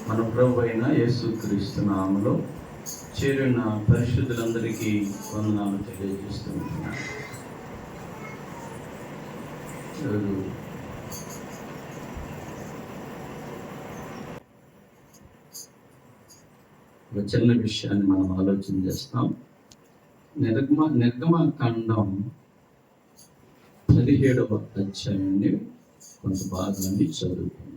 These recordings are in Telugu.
మన ప్రభు అయిన యేసుక్రీస్తు నామములో చేరిన పరిశుద్ధులందరికీ వందనాలు తెలియజేస్తూ ఉంటున్నాను. ఒక చిన్న విషయాన్ని మనం ఆలోచన చేస్తాం. నిర్గమకాండం 17వ అధ్యాయాన్ని కొంత భాగాన్ని చదువుకుందాం.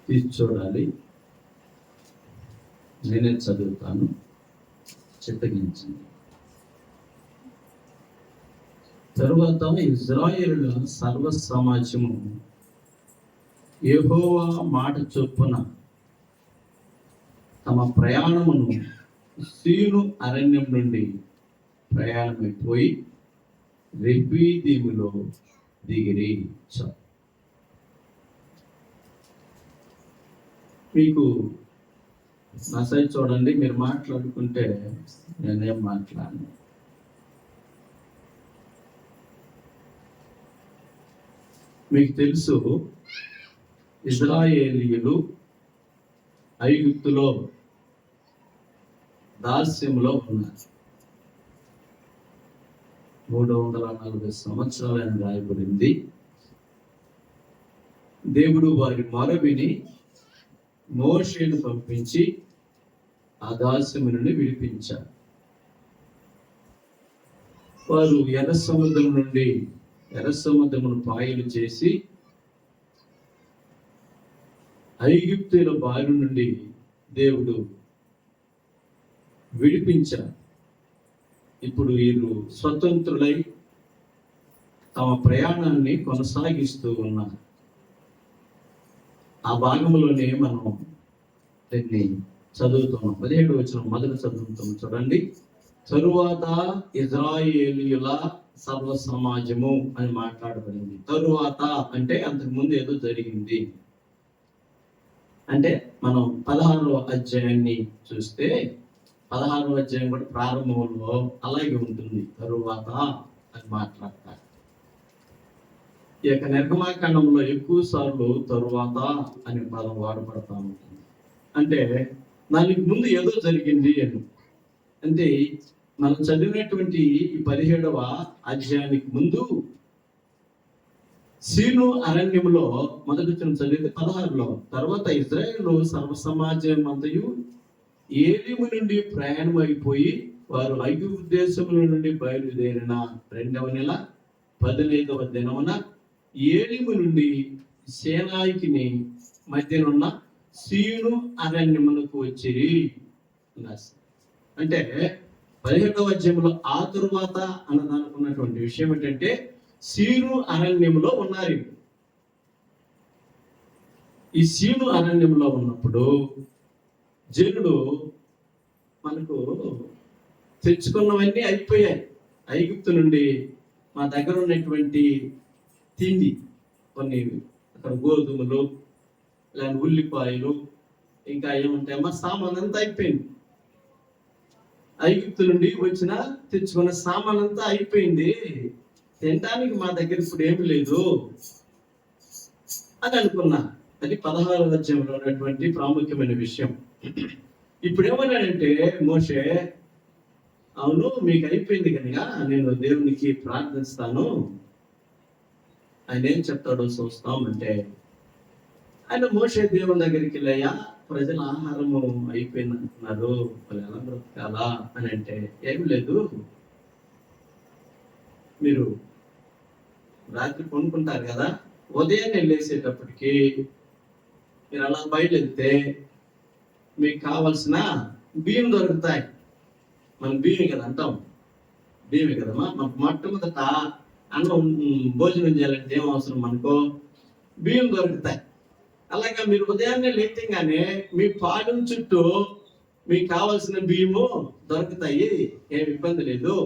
తీసి చూడాలి, నేనే చదువుతాను, చిత్తగించండి. తరువాత ఇశ్రాయేలుల సర్వ సమాజము యెహోవా మాట చొప్పున తమ ప్రయాణమును సీను అరణ్యం నుండి ప్రయాణమైపోయి రెఫీదీములో దిగిరి. మీకు నా సైడ్ చూడండి, మీరు మాట్లాడుకుంటే నేనేం మాట్లాడను. మీకు తెలుసు, ఇశ్రాయేలీయులు ఐగుప్తులో దాస్యంలో ఉన్నారు. 340 సంవత్సరాలని రాయబడింది. దేవుడు వారి మొర విని మోషేను పంపించి ఆ దాస్యము నుండి విడిపించారు. వారు ఎర్ర సముద్రమును పాయలు చేసి ఐగుప్తుల బారి నుండి దేవుడు విడిపించారు. ఇప్పుడు వీరు స్వతంత్రులై తమ ప్రయాణాన్ని కొనసాగిస్తూ ఉన్నారు. ఆ భాగంలోనే మనం దీన్ని చదువుతున్నాం. 17వ వచనం మొదలు చదువుతాం, చూడండి. తరువాత ఇశ్రాయేలీయుల సర్వ సమాజము అని మాట్లాడబడింది. తరువాత అంటే అంతకుముందు ఏదో జరిగింది. అంటే మనం 16వ అధ్యాయాన్ని చూస్తే 16వ అధ్యాయం కూడా ప్రారంభంలో అలాగే ఉంటుంది, తరువాత అని మాట్లాడతారు. ఈ యొక్క నిర్గమాకాండంలో ఎక్కువ సార్లు తరువాత అనే పదం వాడబడతా ఉంటుంది. అంటే దానికి ముందు ఏదో జరిగింది అని. అంటే మనం చదివినటువంటి ఈ 17వ అధ్యాయానికి ముందు సీను అరణ్యంలో మొదటి చదివితే 16లో, తర్వాత ఇశ్రాయేలు సర్వ సమాజం అంతయు ఏలీము నుండి ప్రయాణం అయిపోయి వారు ఐగుప్తు దేశముల నుండి బయలుదేరిన 2వ నెల 15వ దినమున ఏలీము నుండి సేనాయికి మధ్యనున్న సీను అరణ్యమునకు వచ్చిరి. అంటే 17వ అధ్యాయంలో ఆ తరువాత అన్నదానుకున్నటువంటి విషయం ఏంటంటే సీను అరణ్యంలో ఉన్నారు. ఈ సీను అరణ్యంలో ఉన్నప్పుడు జనులు మనకు తెచ్చుకున్నవన్నీ అయిపోయాయి. ఐగుప్తు నుండి మా దగ్గర ఉన్నటువంటి తిండి, కొన్ని అక్కడ గోధుమలు, ఇలాంటి ఉల్లిపాయలు, ఇంకా ఏమంటాయమ్మా సామాన్ అంతా అయిపోయింది. ఐగుప్తు నుండి తెచ్చుకున్న సామాన్ అంతా అయిపోయింది, తినడానికి మా దగ్గర ఇప్పుడు ఏమి లేదు అని అనుకున్నా. అది 16వ అధ్యాయంలో ఉన్నటువంటి ప్రాముఖ్యమైన విషయం. ఇప్పుడు ఏమన్నాడంటే మోషే, అవును మీకు అయిపోయింది కనుక నేను దేవునికి ప్రార్థిస్తాను. ఆయన ఏం చెప్తాడో చూస్తాం. అంటే ఆయన మోషే దేవుని దగ్గరికి వెళ్ళాయా, ప్రజల ఆహారము అయిపోయింది అంటున్నారు, వాళ్ళు ఎలా బ్రతకాలా అని. అంటే ఏం లేదు, మీరు రాత్రి కొనుక్కుంటారు కదా, ఉదయాన్నే లేసేటప్పటికి మీరు అలా బయలుదేరితే మీకు కావలసిన బియ్యం దొరుకుతాయి. మనం బియ్యం కదా అంటాం, బియ్యమే కదమ్మా. మనకు మొట్టమొదట అన్నం భోజనం చేయాలంటే ఏం అవసరం, మనకు బియ్యం దొరుకుతాయి. అలాగే మీరు ఉదయాన్నే లేచగానే మీ పాలెం చుట్టూ మీకు కావలసిన బియ్యము దొరుకుతాయి, ఏం ఇబ్బంది లేదు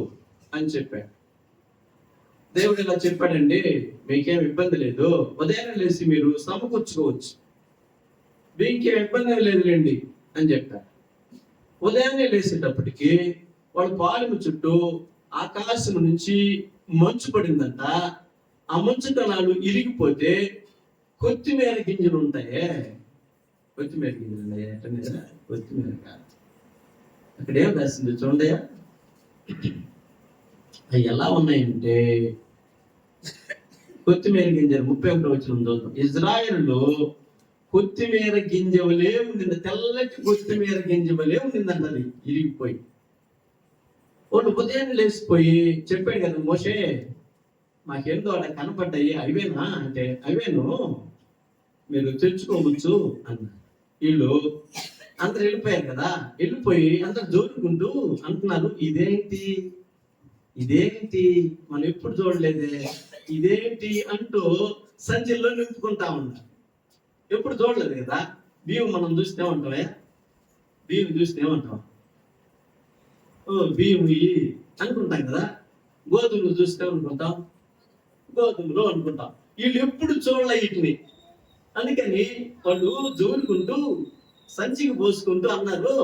అని చెప్పాడు. దేవుడు ఇలా చెప్పాడండి, మీకేం ఇబ్బంది లేదు, ఉదయాన్నే లేచి మీరు సమకూర్చుకోవచ్చు, మీకేం ఇబ్బంది లేదులేండి అని చెప్పారు. ఉదయాన్నే లేచేటప్పటికి వాడు పాలెము చుట్టూ ఆకాశం నుంచి మంచు పడిందంట. ఆ మంచు కణాలు ఇరిగిపోతే కొత్తిమీర గింజలు ఉంటాయే, కొత్తిమీర గింజలు ఉన్నాయా కొత్తిమీర కాదు, అక్కడ ఏం రాసింది చూడయా, అవి ఎలా ఉన్నాయంటే కొత్తిమీర గింజలు 31 వచనం ఇజ్రాయెల్లో కొత్తిమీర గింజవలే ఉండింది, తెల్లటి కొత్తిమీర గింజవలే ఉండిందంట, అది ఇరిగిపోయి. వాళ్ళు ఉదయం లేచిపోయి చెప్పాడు కదా మోషే, మాకేందో అక్కడ కనపడ్డాయి, అవేనా అంటే అవేను, మీరు తెచ్చుకోవచ్చు అన్న. వీళ్ళు అందరు వెళ్ళిపోయారు కదా, వెళ్ళిపోయి అందరు జోరుకుంటూ అంటున్నారు, ఇదేంటి మనం ఎప్పుడు చూడలేదే, ఇదేంటి అంటూ సంచిలో నింపుకుంటా ఉన్నారు. ఎప్పుడు చూడలేదు కదా, బియ్యం మనం చూస్తే ఉంటామే, బియ్యం చూస్తే ఏమంటాం, బియ్యం అనుకుంటాం కదా, గోధుమలు చూస్తే అనుకుంటాం, గోధుమలు అనుకుంటాం. వీళ్ళు ఎప్పుడు చూడలే వీటిని, అందుకని వాళ్ళు జోరుకుంటూ సంచికి పోసుకుంటూ అన్నారు,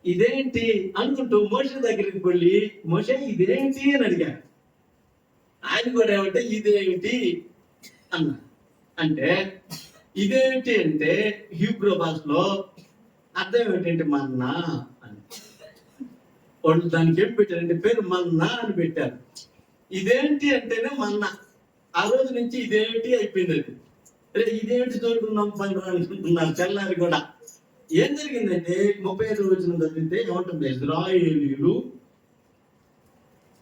ఇదేంటి అనుకుంటూ మోషే దగ్గరికి వెళ్ళి, మోషే ఇదేంటి అని అడిగాడు. ఆయన కూడా ఏమంటే ఇదేంటి అన్న. అంటే ఇదేంటి అంటే హీబ్రూ భాషలో అర్థం ఏమిటంటే మన్నా అని. వాళ్ళు దానికి ఏం పెట్టారంటే పేరు మన్నా అని పెట్టారు. ఇదేంటి అంటేనే మన్నా. ఆ రోజు నుంచి ఇదేంటి అయిపోయింది. అది ఇదేంటి దొరుకుతున్నాం పని అనుకుంటున్నారు తెల్లారి కూడా. ఏం జరిగిందంటే 35 వచనం చదివితే ఏమంటుంది, ఇజ్రాయేలీయులు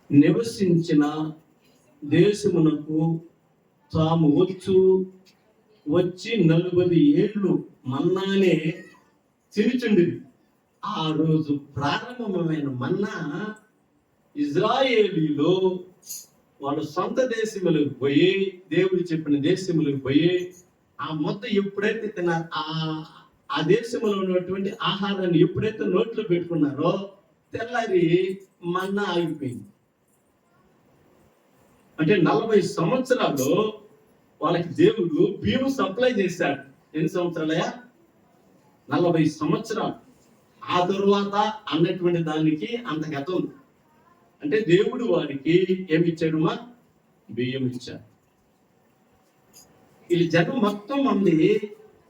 నివసించిన దేశమునకు తాము వచ్చి 40 ఏళ్ళు మన్నానే తినుచుండిరి. ఆ రోజు ప్రారంభమైన మన్నా ఇజ్రాయేలీయులు వాళ్ళ సొంత దేశములకు పోయి, దేవుడు చెప్పిన దేశములకు పోయి ఆ మొత్తం ఎప్పుడైతే తిన్నారు, ఆ దేశంలో ఉన్నటువంటి ఆహారాన్ని ఎప్పుడైతే నోట్లో పెట్టుకున్నారో తెల్లారి మన్నా ఆగిపోయింది. అంటే 40 సంవత్సరాలు వాళ్ళకి దేవుడు బియ్యం సప్లై చేశాడు. ఎన్ని సంవత్సరాలయా? 40 సంవత్సరాలు. ఆ తరువాత అన్నటువంటి దానికి అంత గతం. అంటే దేవుడు వారికి ఏమి ఇచ్చాడు? బియ్యం ఇచ్చాడు. వీళ్ళు జనం మొత్తం మంది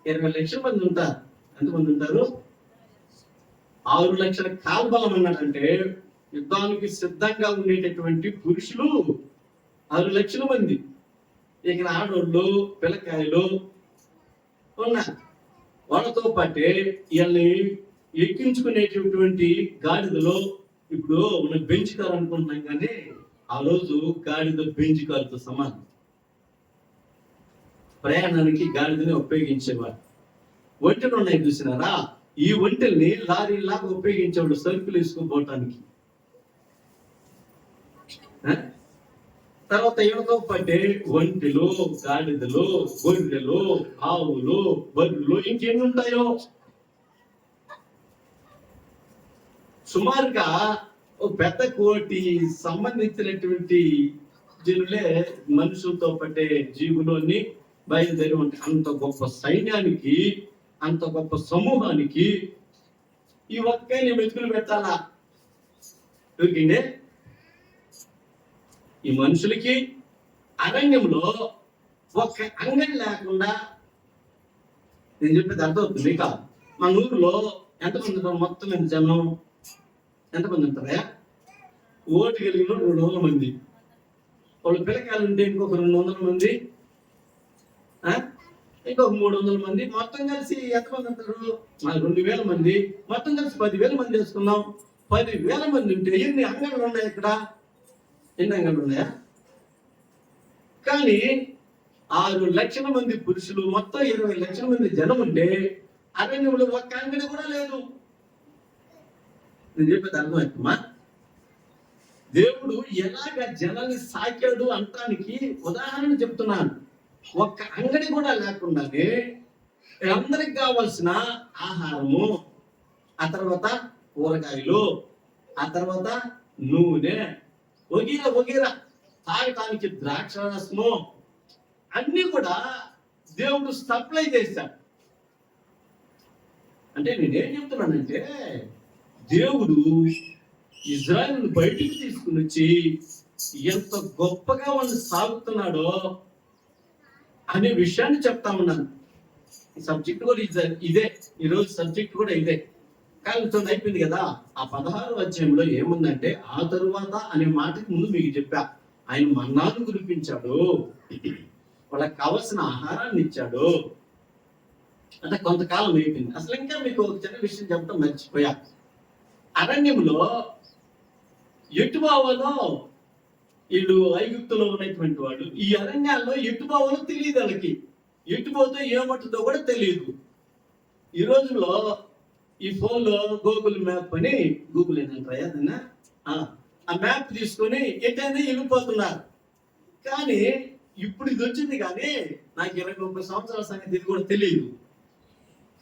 20 లక్షల మంది ఉంటారు. ఎంతమంది ఉంటారు? 6 లక్షల కాల్బలం అన్నాడంటే యుద్ధానికి సిద్ధంగా ఉండేటటువంటి పురుషులు 6 లక్షల మంది. ఇక్కడ ఆడోళ్ళు పిల్లకాయలు ఉన్నారు. వాళ్ళతో పాటే వీళ్ళని ఎక్కించుకునేటటువంటి గాడిదలో, ఇప్పుడు మనం బెంచ్ కారు అనుకుంటున్నాం కానీ ఆ రోజు గాడిద బెంచ్ కారుతో సమానం. ప్రయాణానికి గాడిదని ఉపయోగించేవారు. ఒంటెలు ఉన్నాయి చూసినారా? ఈ ఒంటెల్ని లారీలాగా ఉపయోగించేవాడు సరుకులు వేసుకుపోవటానికి. తర్వాత ఎవరితో పాటే ఒంటెలు, గాడిదలు, గొర్రెలు, ఆవులు, బర్రెలు, ఇంకెన్ని ఉంటాయో సుమారుగా పెద్ద కోటి సంబంధించినటువంటి జనులే మనుషులతో పట్టే జీవులోని బయలుదేరి ఉంటాయి. అంత గొప్ప సైన్యానికి, అంత గొప్ప సమూహానికి ఈ ఒక్కే మెతుకులు పెట్టాలా? దొరికిండే ఈ మనుషులకి అరణ్యంలో ఒక్క అంగడి లేకుండా, నేను చెప్పేది అర్థమవుతుంది ఇక. మన ఊరిలో ఎంతమంది ఉంటారు? మొత్తం ఎంత జనం ఎంతమంది ఉంటారా? ఓటు కలిగిన 200 మంది, వాళ్ళు పిల్లకాయలు ఉంటే ఇంకొక 200 మంది, ఇంకొక 300 మంది, మొత్తం కలిసి ఎంతమంది ఉంటారు? 2000 మంది. మొత్తం కలిసి 10,000 మంది వేసుకున్నాం. 10,000 మంది ఉంటే ఎన్ని అంగళ్ళు ఉన్నాయి ఇక్కడ? ఎన్ని అంగళ్ళు ఉన్నాయా? కానీ 6 లక్షల మంది పురుషులు, మొత్తం 20 లక్షల మంది జనం ఉంటే అరణ్యంలో ఒక్క అంగడి కూడా లేదు. నేను చెప్పేది అర్థమవుతుందా? దేవుడు ఎలాగ జనాన్ని సాకాడు అంటానికి ఉదాహరణ చెప్తున్నాను. ఒక్క అంగడి కూడా లేకుండానే అందరికి కావాల్సిన ఆహారము, ఆ తర్వాత కూరగాయలు, ఆ తర్వాత నూనె, వగీరా తాగటానికి ద్రాక్ష రసము, అన్ని కూడా దేవుడు సప్లై చేశాడు. అంటే నేనేం చెప్తున్నానంటే, దేవుడు ఇజ్రాయెల్ను బయటికి తీసుకుని వచ్చి ఎంత గొప్పగా వాళ్ళు సాగుతున్నాడో అనే విషయాన్ని చెప్తా ఉన్నాను. ఈ సబ్జెక్ట్ కూడా ఇదే, ఈరోజు సబ్జెక్ట్ కూడా ఇదే. కానీ అయిపోయింది కదా. ఆ 16వ అధ్యాయంలో ఏముందంటే, ఆ తరువాత అనే మాటకి ముందు మీకు చెప్పా, ఆయన మన్నాను కురిపించాడు, వాళ్ళకి కావలసిన ఆహారాన్ని ఇచ్చాడు. అంటే కొంతకాలం అయిపోయింది. అసలు ఇంకా మీకు ఒక చిన్న విషయం చెప్పడం మర్చిపోయా. అరణ్యంలో ఎటు పోవాలో, వీళ్ళు ఐగుప్తులో ఉన్నటువంటి వాడు, ఈ అరణ్యాల్లో ఎటు పోవాలో తెలియదు వాళ్ళకి. ఎటు పోతే ఏమంటుందో కూడా తెలియదు. ఈ రోజుల్లో ఈ ఫోన్లో గూగుల్ మ్యాప్ అని, గూగుల్ ఏంటంటే ఆ మ్యాప్ తీసుకొని ఎటైనా వెళ్ళిపోతున్నారు. కానీ ఇప్పుడు ఇది వచ్చింది, కానీ నాకు 20-30 సంవత్సరాల సంగతి ఇది కూడా తెలియదు.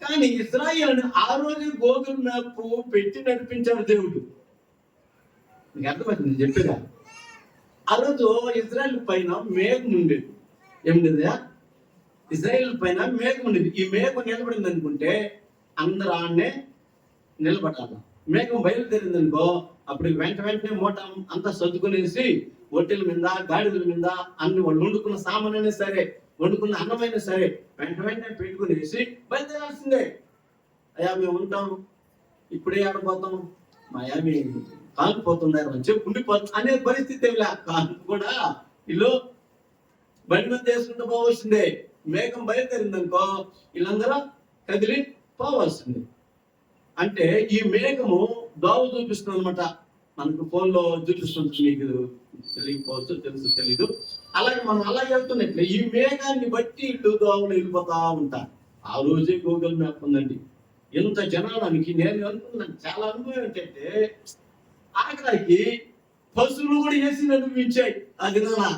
కానీ ఇజ్రాయేల్ ఆ రోజు గూగుల్ మ్యాప్ పెట్టి నడిపించాడు దేవుడు. నీకు అర్థమవుతుంది చెప్పేదా? ఆ రోజు ఇజ్రాయేల్ పైన మేఘం ఉండేది. ఏముండేదా? ఇజ్రాయేల్ పైన మేఘం ఉండేది. ఈ మేఘం నిలబడింది అనుకుంటే అందరూ ఆడనే నిలబడాలి. మేఘం బయలుదేరింది అనుకో, అప్పుడు వెంటనే మూట అంతా సర్దుకునేసి ఒట్టెల మీద, గాడిదల మీద, అన్ని వాళ్ళు వండుకున్న సామానైనా సరే, వండుకున్న అన్నమైనా సరే వెంటనే పెట్టుకునేసి బయలుదేరాల్సిందే. అయ్యా మేము ఉంటాం, ఇప్పుడే ఆడిపోతాం, మా యామి కాలిపోతున్నారు అని చెప్పి ఉండిపోతాం అనే పరిస్థితి ఏమిలే. కాలు కూడా వీళ్ళు బండి మీద చేసుకుంటూ పోవాల్సిందే. మేఘం బయలుదేరింది అనుకో, వీళ్ళందరూ కదిలి పోవాల్సిందే. అంటే ఈ మేఘము దోవ చూపిస్తుంది అనమాట. మనకు ఫోన్లో చూపిస్తుంది, మీకు తెలియకపోవచ్చు, తెలీదు. అలాగే మనం అలాగే వెళ్తున్నట్లే ఈ మేఘాన్ని బట్టి ఇల్లు దోవలు వెళ్ళిపోతా ఉంటారు. ఆ రోజే గూగుల్ మ్యాప్ ఉందండి. ఇంత జనానికి నేను అనుకున్నాను, చాలా అనుభవం ఏంటంటే, ఆఖరికి పశువులు కూడా ఏసీ అనుభవించాయి. అది నా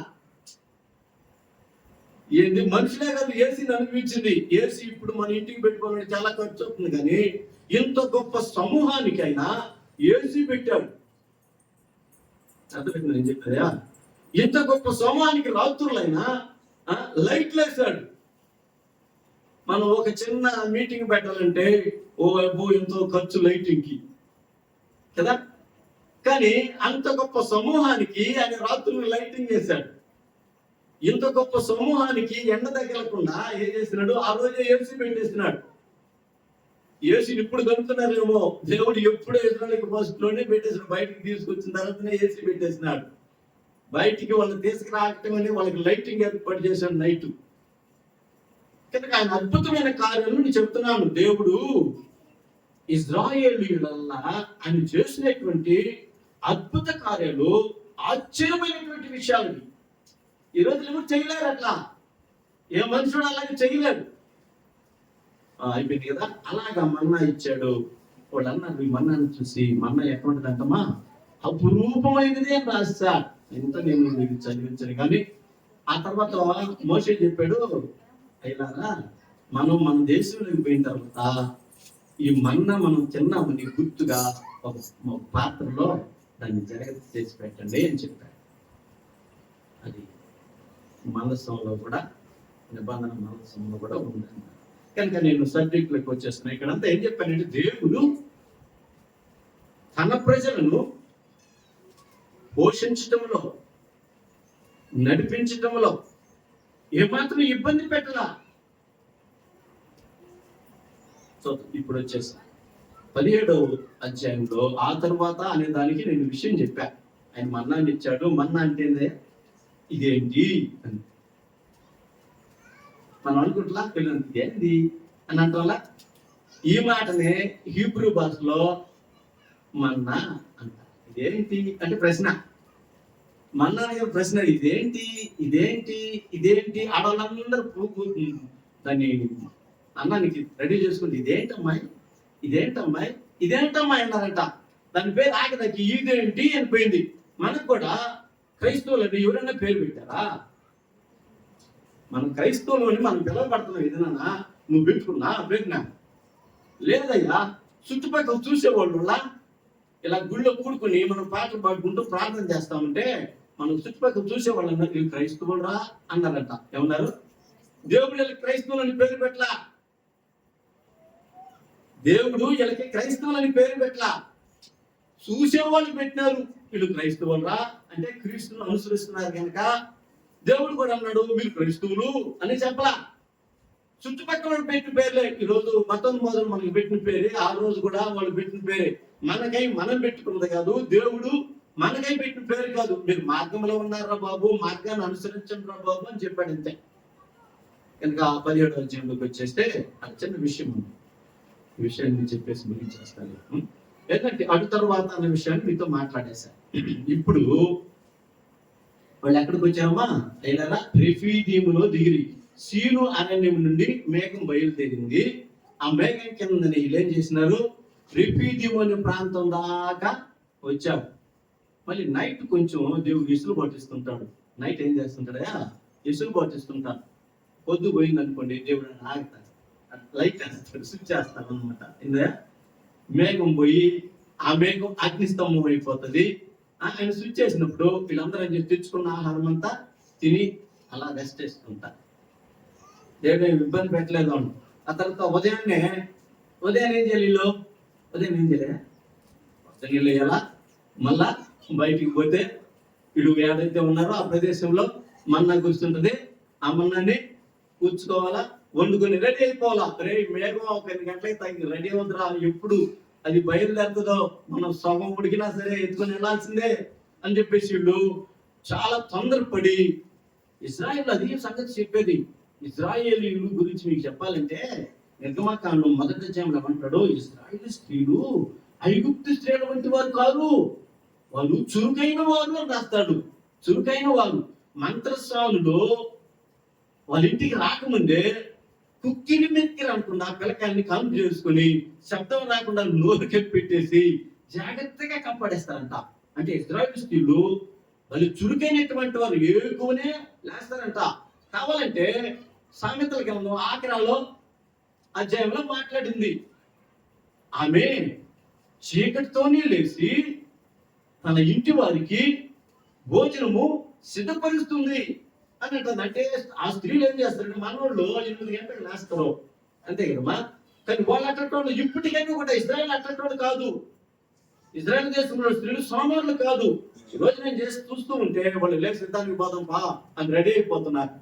ఏంది, మనుషులే కాదు ఏసీని అనుభవించింది. ఏసీ ఇప్పుడు మన ఇంటికి పెట్టుకోవాలంటే చాలా ఖర్చు అవుతుంది, కానీ ఇంత గొప్ప సమూహానికైనా ఏసీ పెట్టాడు. అర్థమైంది నేను చెప్పాయా? ఇంత గొప్ప సమూహానికి రాత్రులైనా లైట్లు వేసాడు. మనం ఒక చిన్న మీటింగ్ పెట్టాలంటే ఎంతో ఖర్చు లైటింగ్కి కదా. కానీ అంత గొప్ప సమూహానికి ఆయన రాత్రులు లైటింగ్ వేశాడు. ఇంత గొప్ప సమూహానికి ఎండ తగలకుండా ఏం చేస్తున్నాడు, ఆ రోజే ఏసీ పెట్టేస్తున్నాడు. ఏసీని ఇప్పుడు కనుక్కున్నారేమో, దేవుడు ఎప్పుడో ఇజ్రాయేలుకి ఫస్ట్ లోనే పెట్టేసాడు. బయటికి తీసుకొచ్చిన తర్వాతనే ఏసీ పెట్టేసినాడు. బయటికి వాళ్ళని తీసుకురావటం అని వాళ్ళకి లైటింగ్ ఏర్పాటు చేశాడు నైట్. కనుక ఆయన అద్భుతమైన కార్యాలు నేను చెప్తున్నాను. దేవుడు ఇజ్రాయేలీయులల్లా ఆయన చేసినటువంటి అద్భుత కార్యాలు ఆశ్చర్యమైనటువంటి విషయాలు. ఈరోజు ఎవరు చేయలేరు అట్లా. ఏ మనుషుడు అలాగే చేయలేడు. అయిపోయింది కదా. అలాగా మన్నా ఇచ్చాడు. వాళ్ళు అన్నారు, ఈ మన్నాను చూసి, మన్నా ఎటువంటిదంటమా అపురూపమైనది అని రాస్తా. ఎంత నేను మీకు చదివించాను. కానీ ఆ తర్వాత మోషే చెప్పాడు, అయినారా మనం మన దేశంలోకి పోయిన తర్వాత ఈ మన్నా మనం తిన్నామని గుర్తుగా ఒక పాత్రలో దాన్ని జాగ్రత్త చేసి పెట్టండి అని చెప్పాడు. అది మనస్సులో కూడా, నిబంధన మనస్సులో కూడా ఉందన్నమాట. కనుక నేను సబ్జెక్టులకు వచ్చేస్తున్నాను. ఇక్కడంతా ఏం చెప్పానంటే, దేవుడు తన ప్రజలను పోషించటంలో, నడిపించటంలో ఏమాత్రం ఇబ్బంది పెట్టలా. సో ఇప్పుడు వచ్చేసి 17వ అధ్యాయంలో ఆ తర్వాత అనే దానికి నేను విషయం చెప్పా. ఆయన మన్నాన్ని ఇచ్చాడు. మన్నా అంటే ఇదేంటి అని మనం అనుకుంటున్నా, పిల్లలు ఇదేంటి అని అంటారా? ఈ మాటనే హీబ్రూ భాషలో మన్నా అంటారు. ఇదేంటి అంటే ప్రశ్న. మన్నా అనే ప్రశ్న, ఇదేంటి ఇదేంటి ఇదేంటి. ఆడవాళ్ళందరూ దాన్ని అన్నానికి రెడీ చేసుకుంటే, ఇదేంటమ్మాయి ఇదేంటమ్మాయి ఇదేంటమ్మాయి అన్నారంట. దాని పేరు ఆఖరికి ఇదేంటి అని పోయింది. మనకు కూడా క్రైస్తవులని ఎవరైనా పేరు పెట్టారా? మనం క్రైస్తవులని మనం పిలవబడుతున్నాం. ఏదైనా నువ్వు పెట్టుకున్నా పెట్టినా లేదయ్యా. చుట్టుపక్కల చూసేవాళ్ళు ఇలా గుళ్ళో కూడుకుని మనం పాటలు పాడుకుంటూ ప్రార్థన చేస్తామంటే మనం చుట్టుపక్కల చూసేవాళ్ళు అన్నారు, వీళ్ళు క్రైస్తవులు రా అన్నారంట. ఏమన్నారు? దేవుడు వీళ్ళకి క్రైస్తవులని పేరు పెట్టలా. దేవుడు వీళ్ళకి క్రైస్తవులని పేరు పెట్టలా. చూసేవాళ్ళు పెట్టినారు. వీళ్ళు క్రైస్తవులరా అంటే క్రీస్తును అనుసరిస్తున్నారు కనుక దేవుడు కూడా అన్నాడు మీరు క్రైస్తవులు అని చెప్పలా. చుట్టుపక్కల పెట్టిన పేర్లే. ఈ రోజు మతం మొదలు మనకి పెట్టిన పేరే, ఆ రోజు కూడా వాళ్ళు పెట్టిన పేరే. మనకై మనం పెట్టుకున్నది కాదు, దేవుడు మనకై పెట్టిన పేరు కాదు. మీరు మార్గంలో ఉన్నారా బాబు, మార్గాన్ని అనుసరించండి రా బాబు అని చెప్పాడు అంతే. కనుక 17వ అధ్యాయంలోకి వచ్చేస్తే అది చిన్న విషయం ఉంది. ఈ విషయాన్ని చెప్పేసి ముగించేస్తాను. ఎందుకంటే అటు తర్వాత అన్న విషయాన్ని మీతో మాట్లాడేశాను. ఇప్పుడు వాళ్ళు ఎక్కడికి వచ్చారమ్మా అయినా రెఫీదీములో దిగిరి. సీను అరణ్యం నుండి మేఘం బయలుదేరింది. ఆ మేఘం కింద వీళ్ళు ఏం చేసినారు, రెఫీదీము అనే ప్రాంతం దాకా వచ్చారు. మళ్ళీ నైట్ కొంచెం దేవుడు ఇసులు పట్టిస్తుంటాడు. నైట్ ఏం చేస్తుంటాడా, ఇసులు పట్టిస్తుంటాడు. పొద్దు పోయింది అనుకోండి, దేవుడు ఆగుతాడు, లైట్ వేస్తాడు, స్విచ్ చేస్తాడు అనమాట. ఇందా మేఘం పోయి ఆ మేఘం అగ్నిస్తంభం అయిపోతుంది. ఆయన స్విచ్ చేసినప్పుడు వీళ్ళందరూ ఏం చేసి తెచ్చుకున్న ఆహారం అంతా తిని అలా రెస్ట్ చేసుకుంటారు. దేవుడు ఇబ్బంది పెట్టలేదు అని. ఆ తర్వాత ఉదయాన్నే ఏం చేయాలి వీళ్ళు, ఉదయం ఏం చేయలే, నీళ్ళు వేయాలా, మళ్ళా బయటికి పోతే వీళ్ళు ఏదైతే ఉన్నారో ఆ ప్రదేశంలో మన్నా కూర్చుంటుంది. ఆ మన్నాన్ని కూర్చుకోవాలా, వండుకొని రెడీ అయిపోవాలా. రే మేఘం ఒక 2 గంటలకి తగ్గి రెడీ అవుతురా, ఎప్పుడు అది బయలుదేరుతుందో మనం సగం ఉడికినా సరే ఎత్తుకొని వెళ్ళాల్సిందే అని చెప్పేసి వీళ్ళు చాలా తొందరపడి ఇజ్రాయేల్ అది సంగతి చెప్పేది. ఇజ్రాయేలీయుల గురించి మీకు చెప్పాలంటే నిర్గమకాండం 1వ అధ్యాయంలో ఏమంటాడు, ఇజ్రాయేల్ స్త్రీలు ఐగుప్తు స్త్రీల వంటి వారు కాదు, వాళ్ళు చురుకైన వారు అని రాస్తాడు. చురుకైన వారు మంత్రస్వాములు వాళ్ళ ఇంటికి రాకముందే కుక్కిరి మెక్కిరి అనుకున్న పిల్లకాయల్ని కంపు చేసుకుని శబ్దం రాకుండా నోరు పెట్టేసి జాగ్రత్తగా కాపాడేస్తారంట. అంటే ఇజ్రాయేల్ స్త్రీలు వాళ్ళు చురుకైనటువంటి వారు ఏకువనే లేస్తారంట. కావాలంటే సామెతల గ్రంథం ఆఖరాలో అధ్యాయంలో మాట్లాడింది. ఆమె చీకటితోనే లేచి తన ఇంటి వారికి భోజనము సిద్ధపరుస్తుంది అని అంటుంది. అంటే ఆ స్త్రీలు ఏం చేస్తారంటే మనోళ్ళు 8 గంటలకు లేస్తారు అంతే కదమ్మా. కానీ వాళ్ళు అట్టేటోళ్ళు ఇప్పటికైనా కూడా ఇజ్రాయేల్ అట్టేటోళ్ళు కాదు. ఇజ్రాయేల్ దేశంలో స్త్రీలు సోమరులు కాదు. ఈ రోజు నేను చేసి చూస్తూ ఉంటే వాళ్ళు లేచి సిద్ధానికి పోదాం పా అని రెడీ అయిపోతున్నారు.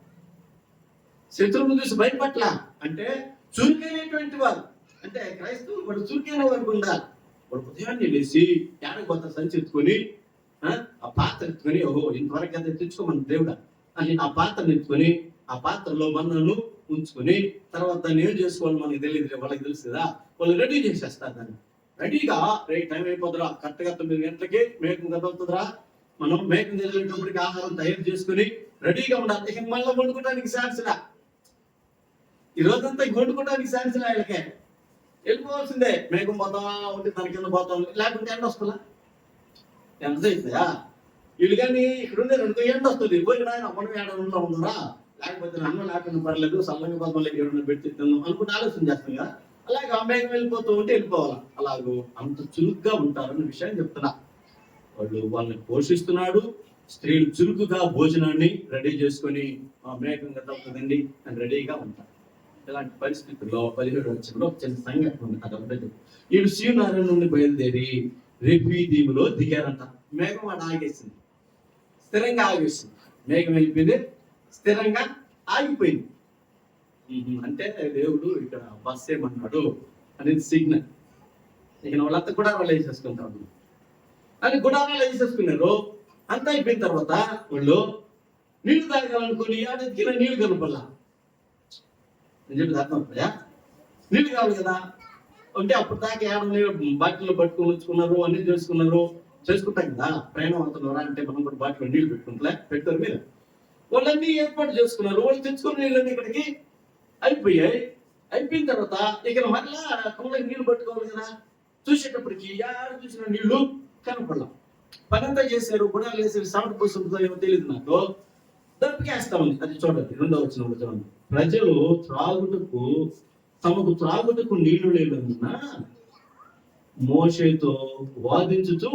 శత్రువును చూసి భయపట్ల. అంటే చురుకైనటువంటి వారు, అంటే క్రైస్తవులు వాడు చురుకైన వారు ఉండాలి. వాడు ఉదయాన్నే లేచి ఏడకు కొత్త సంచి ఎత్తుకొని ఆ పాత్ర ఎత్తుకొని, ఓహో ఇంతవరకు అంతా తెచ్చుకోమని దేవుడా అని ఆ పాత్రను ఎత్తుకొని ఆ పాత్రలో మన్నను ఉంచుకొని తర్వాత దాన్ని ఏం చేసుకోవాలి మనకి తెలియదు, వాళ్ళకి తెలుసు కదా. వాళ్ళు రెడీ చేసేస్తారు దాన్ని. రెడీగా టైం అయిపోతురా, కరెక్ట్గా 9 గంటలకి మేకం కదులుతుందిరా, మనం మేకం కదిలేటప్పటికి ఆహారం తయారు చేసుకుని రెడీగా ఉండాలి. ఇక మళ్ళీ వండుకోవడానికి ఛాన్స్లా, ఈ రోజంతా వండుకోవడానికి ఛాన్స్లా. వీళ్ళకే వెళ్ళిపోవాల్సిందే. మేకం పోతావా ఉంటే తన కింద పోతాం, లేకుంటే ఎండ వస్తుందా, ఎంత అవుతుందా వీళ్ళు. కానీ ఇక్కడ ఉండే 2 ఎండ వస్తుంది, పోయి ఆయన మనం ఏడలో ఉందరా, లేకపోతే అన్నం లేకుండా పర్లేదు సల్లంగా పదమలకి ఎవరైనా పెట్టి తిందాం అనుకుంటే ఆలోచన చేస్తాం కదా. అలాగే ఆ మేకం వెళ్ళిపోతూ ఉంటే వెళ్ళిపోవాలా. అలాగూ అంత చురుగ్గా ఉంటారన్న విషయాన్ని చెప్తున్నా. వాళ్ళని పోషిస్తున్నాడు. స్త్రీలు చురుకుగా భోజనాన్ని రెడీ చేసుకొని ఆ మేకంగా తప్పుతుందండి అని రెడీగా ఉంటారు. ఇలాంటి పరిస్థితుల్లో 17వ వచనంలో చిన్న సంఘటన ఉంది. అదంతా వీళ్ళు సీనారాయణ నుండి బయలుదేరి రెఫీదీములో దిగారంట. మేఘం వాడు ఆగేసింది, స్థిరంగా ఆగేసింది. మేఘం అయిపోయింది, స్థిరంగా ఆగిపోయింది. అంటే దేవుడు ఇక్కడ బస్ ఏమన్నాడు అనేది సిగ్నల్. ఇక వాళ్ళంతా గుడారాలు వేసేసుకుంటారు అని గుడారాలు వేసేసుకున్నారు. అంతా అయిపోయిన తర్వాత వాళ్ళు నీళ్లు తాగాలనుకుని ఆడెక్కిన నీళ్లు కనపల్లా. నేను చెప్పి అర్థమవుతాయా, నీళ్లు కావాలి కదా. అంటే అప్పుడు దాకా బాటిల్లో పట్టుకుని ఉంచుకున్నారు, అన్ని చేసుకుంటాం కదా. ప్రయాణం అవుతున్నారా అంటే మనం కూడా బాటిలో నీళ్లు పెడతారు మీరు. వాళ్ళన్నీ ఏర్పాటు చేసుకున్నారు. వాళ్ళు తెచ్చుకున్న నీళ్ళన్నీ ఇక్కడికి అయిపోయిన తర్వాత ఇక్కడ మళ్ళా కొండకి నీళ్లు పట్టుకోవాలి కదా. చూసేటప్పటికి యారు చూసిన నీళ్లు కనపడలా. పనంతా చేశారు, గుడాలు వేసారు, సౌండ్ పోస్తుందో ఏమో తెలియదు నాకు. దప్పికేస్తా ఉంది. అది చూడండి 2వ వచనంలో చూడండి. ప్రజలు తమకు త్రాగుటకు నీళ్లు లేనందున మోషేతో వాదించుతూ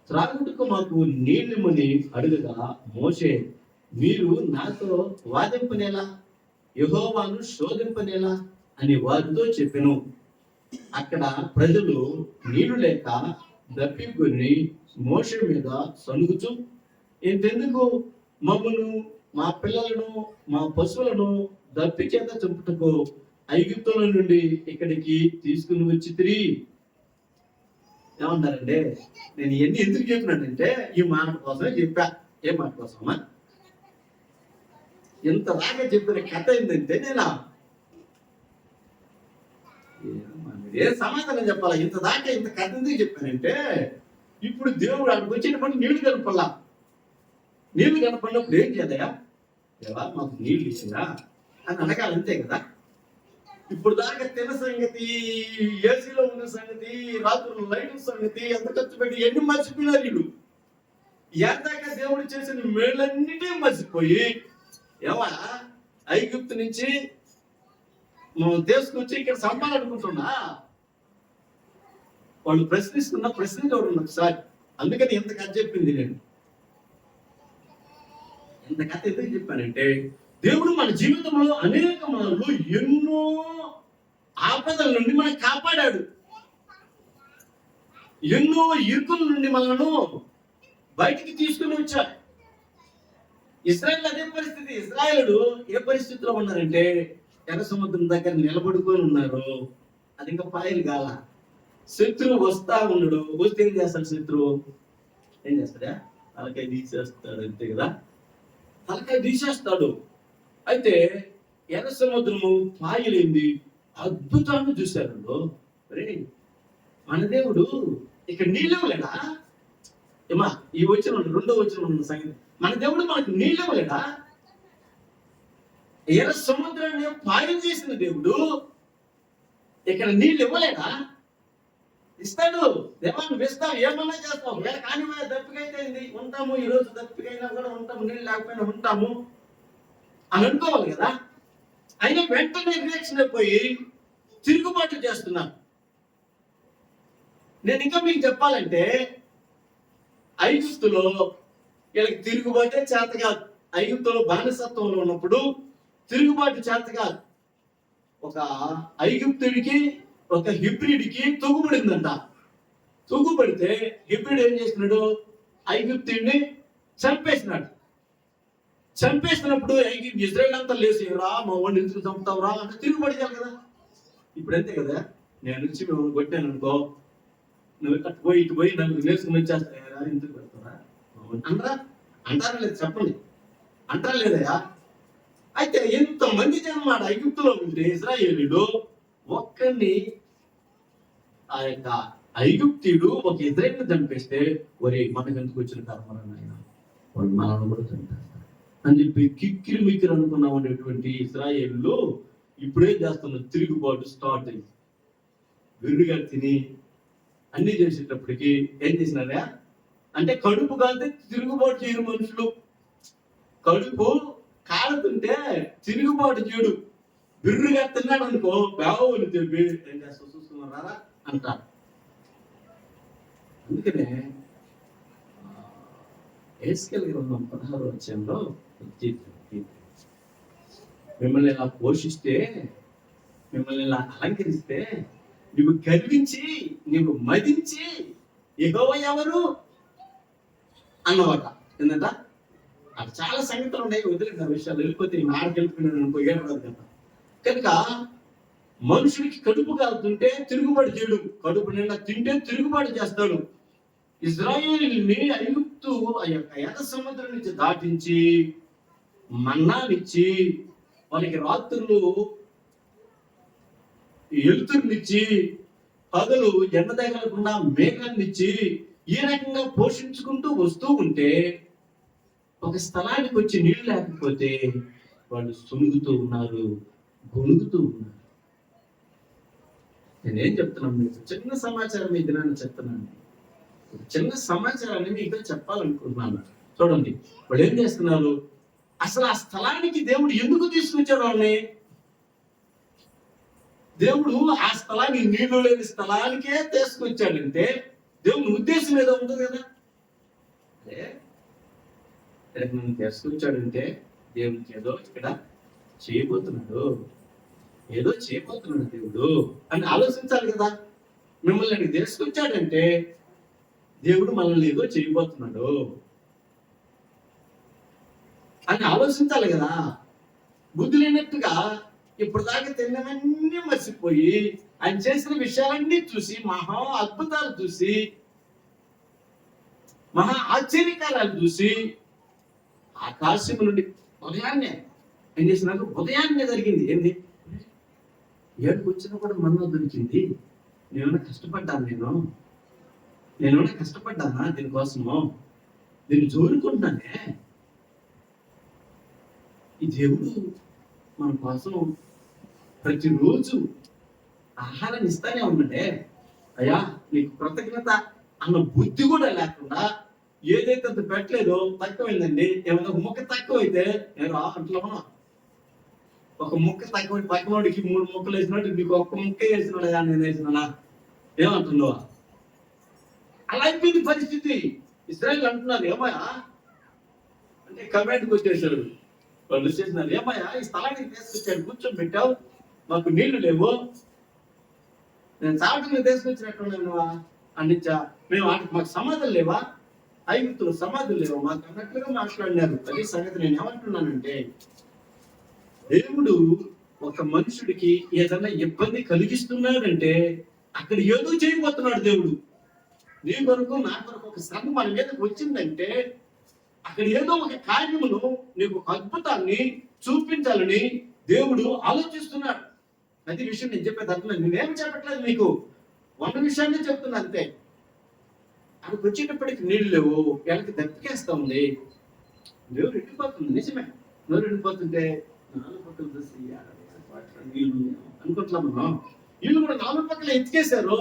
త్రాగుటకు మాకు నీళ్ళమని అడుగగా, మోషే మీరు నాతో వాదింపనేలా, యెహోవాను శోధింపనేలా అని వారితో చెప్పెను. అక్కడ ప్రజలు నీళ్లు లేక దప్పికొని మోషే మీద సనుగుచు, ఇంతెందుకు మమ్మను, మా పిల్లలను, మా పశువులను దప్పి చేత చంపుటకు ఐగుప్తుల నుండి ఇక్కడికి తీసుకుని వచ్చి తిరిగి ఏమంటారంటే, నేను ఇవన్నీ ఎందుకు చెప్పినానంటే ఈ మాట కోసమే చెప్పా. ఏ మాట కోసమా? ఇంత దాకా చెప్పిన కథ ఏంటంటే నేను ఏ సమాధానం చెప్పాలా? ఇంత దాకా ఇంత కథ ఎందుకు చెప్పానంటే, ఇప్పుడు దేవుడు అక్కడికి వచ్చేటప్పుడు నీళ్లు కనపల్లా. నీళ్లు కనపడినప్పుడు ఏం చేయాలయా? ఎలా మాకు నీళ్లు ఇచ్చిందా అని అడగాలి, అంతే కదా. ఇప్పుడు దాకా తిన్న సంగతి, ఏసీలో ఉన్న సంగతి, రాత్రులు లైట్ సంగతి, ఎంత ఖర్చు పెట్టి ఎన్ని మర్చిపోయినారు వీళ్ళు. ఎందాక దేవుడు చేసిన మేళ్ళన్నిటి మర్చిపోయి ఏమా ఐగుప్తు నుంచి మనం తీసుకొచ్చి ఇక్కడ సంపాలనుకుంటున్నా. వాళ్ళు ప్రశ్నిస్తున్న ప్రశ్న చూడండి ఒకసారి. అందుకని ఎంత కథ చెప్పింది నేను. ఎంత కథ ఎందుకు చెప్పానంటే, దేవుడు మన జీవితంలో అనేక మార్లు ఎన్నో ఆపదల నుండి మనం కాపాడాడు. ఎన్నో ఇరుకుల నుండి మనను బయటికి తీసుకుని వచ్చాడు. ఇశ్రాయేలు అదే పరిస్థితి. ఇశ్రాయేలుడు ఏ పరిస్థితిలో ఉన్నారంటే, ఎర్ర సముద్రం దగ్గర నిలబడుకొని ఉన్నారు. అది ఇంకా పాయలు కాల. శత్రువు వస్తా ఉన్నాడు. వస్తే ఏం చేస్తాడు శత్రువు? ఏం చేస్తాడా? తలకాయ తీసేస్తాడు, అంతే కదా. తలకాయ తీసేస్తాడు. అయితే ఎర్ర సముద్రము పాయలేంది అద్భుతాన్ని చూశారు. మన దేవుడు ఇక్కడ నీళ్ళేవలేడా? ఏమా ఈ వచ్చిన రెండో వచ్చిన సంగతి, మన దేవుడు మనకు నీళ్ళేవలేడా? ఎర్ర సముద్రాన్ని పాయం చేసిన దేవుడు ఇక్కడ నీళ్ళు ఇవ్వలేడా? ఇస్తాడు. దేవా నువ్వు ఇస్తావు, ఏమన్నా చేస్తావు. కానీ దప్పికైతే ఉంటాము, ఈ రోజు దప్పికైనా కూడా ఉంటాము, నీళ్ళు లేకపోయినా ఉంటాము అని అనుకోవాలి కదా. అయినా వెంటనే రియాక్షన్ అయిపోయి తిరుగుబాటు చేస్తున్నాను. నేను ఇంకా మీకు చెప్పాలంటే, ఐగుప్తులో వీళ్ళకి తిరుగుబాటే చేత కాదు. ఐగుప్తులో బానిసత్వంలో ఉన్నప్పుడు తిరుగుబాటు చేత కాదు. ఒక ఐగుప్తుడికి ఒక హిబ్రిడ్కి తొగుబడిందంట. తొగుబడితే హిబ్రిడ్ ఏం చేస్తున్నాడు? ఐగుప్తుడిని చంపేసినాడు. చంపేసినప్పుడు ఇజ్రాయెల్ అంతా లేసేవరా, మా వాడిని ఎందుకు చంపుతావురా అంటే తిరుగుబడిచాలి కదా. ఇప్పుడు అంతే కదా. నేను నుంచి మేము కొట్టాను అనుకో, నువ్వు అటు పోయి ఇటు పోయి నన్ను నేర్చుకుని వచ్చేస్తాయా, ఎందుకు పెడతారా అనరా? అంటారా లేదు? చెప్పండి, అంటారా లేదయా? అయితే ఎంతమంది జన్మాట ఐగుప్తులో ఉంటే ఇజ్రాయేలీడు ఒక్కడిని, ఆ యొక్క ఐగుప్తీయుడు ఒక ఇజ్రాయేల్ని చంపేస్తే, ఒరే మనకు ఎందుకు వచ్చిన కర్మరా నాయన, వాళ్ళు మనల్ని కూడా చంపేస్తారు అని చెప్పి కిక్కిరి మిక్కిరి అనుకున్నాం అనేటువంటి ఇశ్రాయేలు ఇప్పుడే చేస్తున్న తిరుగుబాటు స్టార్ట్ అయింది. విరుగా తిని అన్ని చేసేటప్పటికి ఏం చేసినారా అంటే, కడుపు కాలితే తిరుగుబాటు చేయరు మనుషులు. కడుపు కాలుతుంటే తిరుగుబాటు చేయడు. బిర్రుగా తిన్నాడు అనుకో, బావని చెప్పి ఏం చేస్తా చూస్తున్నారా అంటారు. అందుకనే ఏస్కేల్ గ్రంథం 16వ అధ్యాయంలో మిమ్మల్ని ఇలా పోషిస్తే, మిమ్మల్ని ఇలా అలంకరిస్తే, నువ్వు గర్వించి, నువ్వు మదించి యెహోవా ఎవరు అన్నమాట. ఏంటంట అక్కడ చాలా సంగతులు ఉన్నాయి, వదిలిన విషయాలు వెళ్ళిపోతే నాడు వెళ్ళిపోయినాను అనుకో, ఏడవదు కదా. కనుక మనుషుడికి కడుపు కాలుతుంటే తిరుగుబాటు చేయడు, కడుపు నిండా తింటే తిరుగుబాటు చేస్తాడు. ఇజ్రాయేలుని ఐగుప్తు ఆ యొక్క ఎర్ర సముద్రం నుంచి దాటించి మన్నానిచ్చి, వాళ్ళకి రాత్రులు ఎలుతురునిచ్చి, పగలు ఎండ తగలకుండా మేఘాన్నిచ్చి, ఈ రకంగా పోషించుకుంటూ వస్తూ ఉంటే, ఒక స్థలానికి వచ్చి నీళ్ళు లేకపోతే వాళ్ళు సునుగుతూ ఉన్నారు, గొణుగుతూ ఉన్నారు. నేనేం చెప్తున్నాను మీకు? చిన్న సమాచారం ఈ దినాన్ని చెప్తున్నాను. చిన్న సమాచారాన్ని మీతో చెప్పాలనుకుంటున్నాను. చూడండి, వాళ్ళు ఏం చేస్తున్నారు? అసలు ఆ స్థలానికి దేవుడు ఎందుకు తీసుకొచ్చాడు వాళ్ళని? దేవుడు ఆ స్థలాన్ని, నీళ్లు లేని స్థలానికే తీసుకొచ్చాడంటే దేవుని ఉద్దేశం ఏదో ఉంటుంది కదా. నన్ను తీసుకొచ్చాడంటే దేవునికి ఏదో ఇక్కడ చేయబోతున్నాడు, ఏదో చేయబోతున్నాడు దేవుడు అని ఆలోచించాలి కదా. మిమ్మల్ని తీసుకొచ్చాడంటే దేవుడు మనల్ని ఏదో చేయబోతున్నాడు అని ఆలోచించాలి కదా. బుద్ధి లేనట్టుగా ఇప్పుడు దాకా తిన్నవన్నీ మర్చిపోయి ఆయన చేసిన విషయాలన్నీ చూసి, మహా అద్భుతాలు చూసి, మహా ఆశ్చర్యకారాలు చూసి, ఆకాశం నుండి ఉదయాన్నే ఏం చేసినారు, ఉదయాన్నే జరిగింది ఏంది, ఏడుకు వచ్చినా కూడా మన్నా దొరికింది. నేనేమైనా కష్టపడ్డానా దీనికోసము, దీన్ని జోరుకుంటున్నానే. ఈ దేవుడు మన కోసం ప్రతిరోజు ఆహారాన్ని ఇస్తానే ఉన్నాడే. అయ్యా నీకు కృతజ్ఞత అన్న బుద్ధి కూడా లేకుండా ఏదైతే అంత పెట్టలేదో తక్కువైందండి. ఏమన్నా ఒక ముక్క తక్కువైతే నేను అంట్లో ఒక ముక్క తక్కువ, పక్కనోడికి 3 ముక్కలు వేసినట్టు నీకు ఒక్క ముక్క వేసినాడా, నేను వేసినానా ఏమంటున్నావా? అలా అయిపోయింది పరిస్థితి. ఇస్రాయేల్ అంటున్నారు, ఏమయ్యా అంటే కమెంట్కి వచ్చేసాడు. వాళ్ళు చేసినారు, ఏమయ్యా ఈ స్థలానికి తీసుకొచ్చాడు, కూర్చోబెట్టావు, మాకు నీళ్లు లేవు, నేను చాటుని తీసుకొచ్చినట్టున్నావా అన్నిచ్చా, మేము వాటికి మాకు సమాధులు లేవా, ఐగుప్తులు సమాధులు లేవా మాకు అన్నట్లుగా మాట్లాడినారు. అదే సంగతి. నేను ఏమంటున్నానంటే, దేవుడు ఒక మనుషుడికి ఏదైనా ఇబ్బంది కలిగిస్తున్నాడంటే అక్కడ ఏదో చేయబోతున్నాడు దేవుడు. నీ కొరకు నా కొరకు ఒక శ్రమ మన మీదకి వచ్చిందంటే అక్కడ ఏదో ఒక కార్యమును, నీకు ఒక అద్భుతాన్ని చూపించాలని దేవుడు ఆలోచిస్తున్నాడు. అది విషయం నేను చెప్పేది అంటున్నాను. నేనేం చెప్పట్లేదు, మీకు 100 విషయాన్ని చెప్తున్నా అంతే. అక్కడికి వచ్చేటప్పటికి నీళ్ళు లేవు, వీళ్ళకి దప్పికేస్తా ఉంది, దేవుడు ఎండిపోతుంది. నిజమే, నోరు ఎండిపోతుంటే 4 పక్కల చూసి నీళ్ళు అనుకుంటున్నాం మనం. నీళ్ళు కూడా 4 పక్కల ఎత్తికేశారు,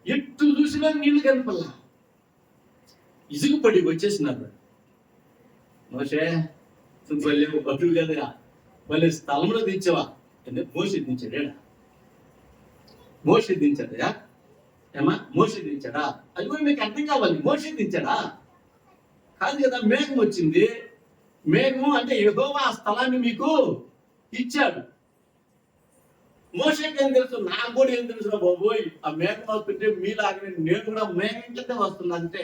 ఎట్టు చూసినా నీళ్లు కనపల్లా, ఇసుగు పడి వచ్చేసినారు. మోషే బతులు కదా, మళ్ళీ స్థలంలో దించవా అంటే మోషే దించాడా ఏమా, మోషే దించాడా? అది కూడా మీకు అర్థం కావాలి. మోషే దించాడా కాదు కదా. మేఘం వచ్చింది, మేఘం అంటే యెహోవా ఆ స్థలాన్ని మీకు ఇచ్చాడు. మోషేకి ఏం తెలుసు, నాకు కూడా ఏం తెలుసు బాబోయ్, ఆ మేఘం వస్తుంటే మీలాగా నేను కూడా మేఘం కింద వస్తున్నా అంతే.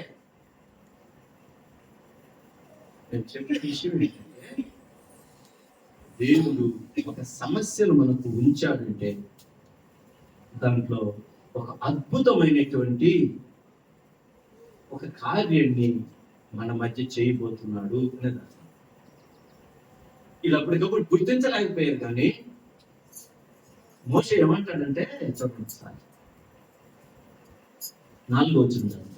నేను చెప్పే విషయం ఏంటంటే, దేవుడు ఒక సమస్యను మనకు ఉంచాడంటే దాంట్లో ఒక అద్భుతమైనటువంటి ఒక కార్యాన్ని మన మధ్య చేయబోతున్నాడు అనేది అర్థం. ఇలా అప్పటికప్పుడు గుర్తించలేకపోయారు. కానీ మోషే ఏమంటాడంటే, చూడండి సార్ 4వ వచనం.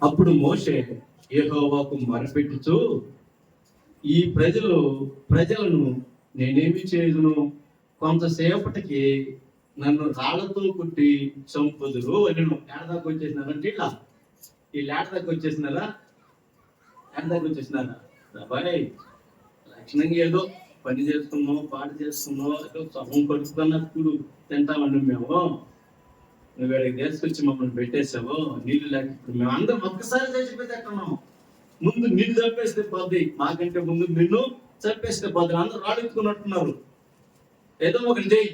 అప్పుడు మోషే యెహోవాకు మొరపెట్టుచు, ఈ ప్రజలను నేనేమి చేయుదును, కొంతసేపటికి నన్ను రాళ్లతో కొట్టి చంపుదురు అని. ఏడదాకా వచ్చేసినారంటే వీళ్ళు ఏడదాకా వచ్చేసినారా బాయ్, లక్షణంగా ఏదో పని చేస్తున్నాం, పాట చేస్తున్నాం, ఏదో సొంతం పడుకున్నప్పుడు తింటామండి మేము. నువ్వు వేడికి తీసుకొచ్చి మమ్మల్ని పెట్టేసావు, నీళ్ళు లేక ఇప్పుడు మేము అందరం ఒక్కసారి చచ్చిపోతున్నాము. ముందు నిన్ను చంపేస్తే పోద్ది, మాకంటే ముందు నిన్ను చంపేస్తే పోద్ది. అందరూ రాళ్ళు ఎత్తుకున్నట్టున్నారు. ఏదో ఒకటి చేయి,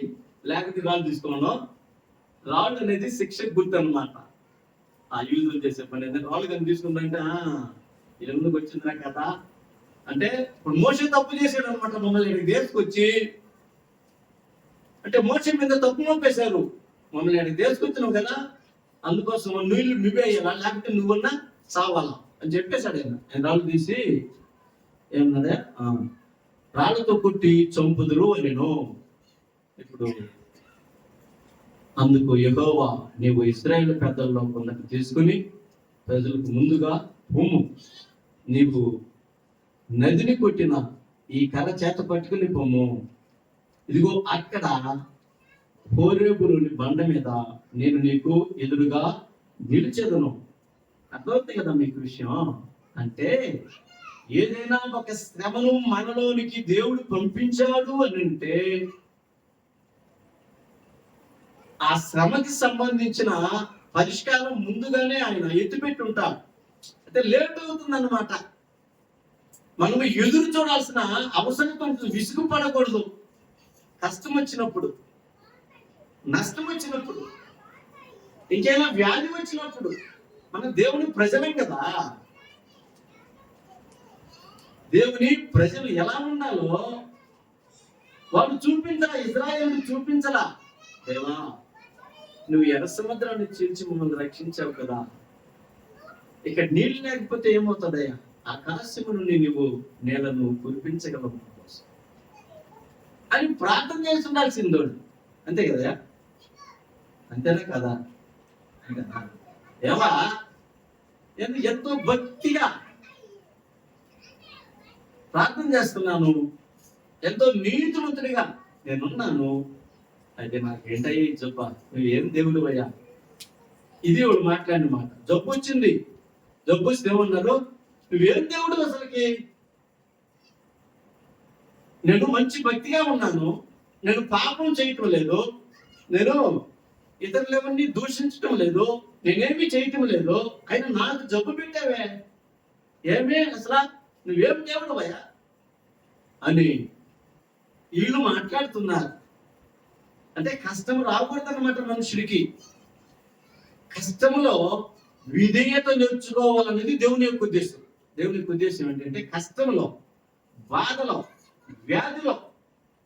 లేకపోతే రాళ్ళు తీసుకున్నాను. రాళ్ళు అనేది శిక్షకు గుర్తు అనమాట. ఆ యూజులు చేసే పని అనేది రాళ్ళు కానీ తీసుకుందంటే ఎందుకు వచ్చిందిరా కదా అంటే, ఇప్పుడు మోషే తప్పు చేశాడు అనమాట. మమ్మల్ని ఇక్కడికి తీసుకొచ్చి అంటే మోషే మీద తప్పు మోపేశారు. మమ్మల్ని అక్కడికి తీసుకొచ్చినావు కదా, అందుకోసం నీళ్ళు నువ్వే అయ్యాలా, లేకపోతే నువ్వన్నా సావాలా అని చెప్పేశాడు ఆయన రాళ్ళు తీసి. ఏమన్నదే, రాళ్ళతో కొట్టి చంపుదురు అని. ఇప్పుడు అందుకు యెహోవా, నీవు ఇశ్రాయేలు పెద్దల్లో కొందరు తీసుకుని ప్రజలకు ముందుగా భూము, నీవు నదిని కొట్టిన ఈ కర్ర చేత పట్టుకుని పొమ్ము, ఇదిగో అక్కడ హోరేబులోని బండ మీద నేను నీకు ఎదురుగా నిలిచెదను. అర్థమవుతుంది కదా మీకు విషయం. అంటే ఏదైనా ఒక శ్రమను మనలోనికి దేవుడు పంపించాడు అని అంటే ఆ శ్రమకి సంబంధించిన పరిష్కారం ముందుగానే ఆయన ఎత్తిపెట్టి ఉంటారు. అంటే లేట్ అవుతుంది అన్నమాట. మనము ఎదురు చూడాల్సిన అవసరం కొంచెం విసుగు పడకూడదు. కష్టం వచ్చినప్పుడు, నష్టం వచ్చినప్పుడు ఇంకేలా వ్యాధి వచ్చినప్పుడు మన దేవుని ప్రజలం కదా, దేవుని ప్రజలు ఎలా ఉండాలో వాళ్ళు చూపించరా, ఇజ్రాయేలు చూపించరా, దేవా నువ్వు ఎర్ర సముద్రాన్ని చీల్చి మమ్మల్ని రక్షించావు కదా, ఇక్కడ నీళ్ళు లేకపోతే ఏమవుతుందయ్యా, ఆకాశము నుండి నువ్వు నేలను కురిపించగలవు అని ప్రార్థన చేసి ఉండాల్సిందోడు. అంతే కదా, అంతేనా కదా? ఏవా ఎంతో భక్తిగా ప్రార్థన చేస్తున్నాను, ఎంతో నీతిమంతుడిగా నేనున్నాను, అయితే నాకేంటయ్యా ఈ జబ్బ, నువ్వు ఏం దేవుడు అయ్యా, ఇది వాడు మాట్లాడిన మాట. జబ్బు వచ్చింది, జబ్బు వస్తే ఏమన్నారు, నువ్వేం దేవుడు అసలుకి, నేను మంచి భక్తిగా ఉన్నాను, నేను పాపం చేయటం లేదు, నేను ఇతరులు ఎవరిని దూషించటం లేదు, నేనేమి చేయటం లేదు, అయినా నాకు జబ్బు పెట్టావే, ఏమే అసలు నువ్వేం దేవుడు అయ్యా అని వీళ్ళు మాట్లాడుతున్నారు. అంటే కష్టం రాకూడదన్నమాట మనుషుడికి. కష్టంలో విధేయత నేర్చుకోవాలనేది దేవుని యొక్క ఉద్దేశం. దేవుని యొక్క ఉద్దేశం ఏంటంటే కష్టంలో, బాధలో, వ్యాధిలో,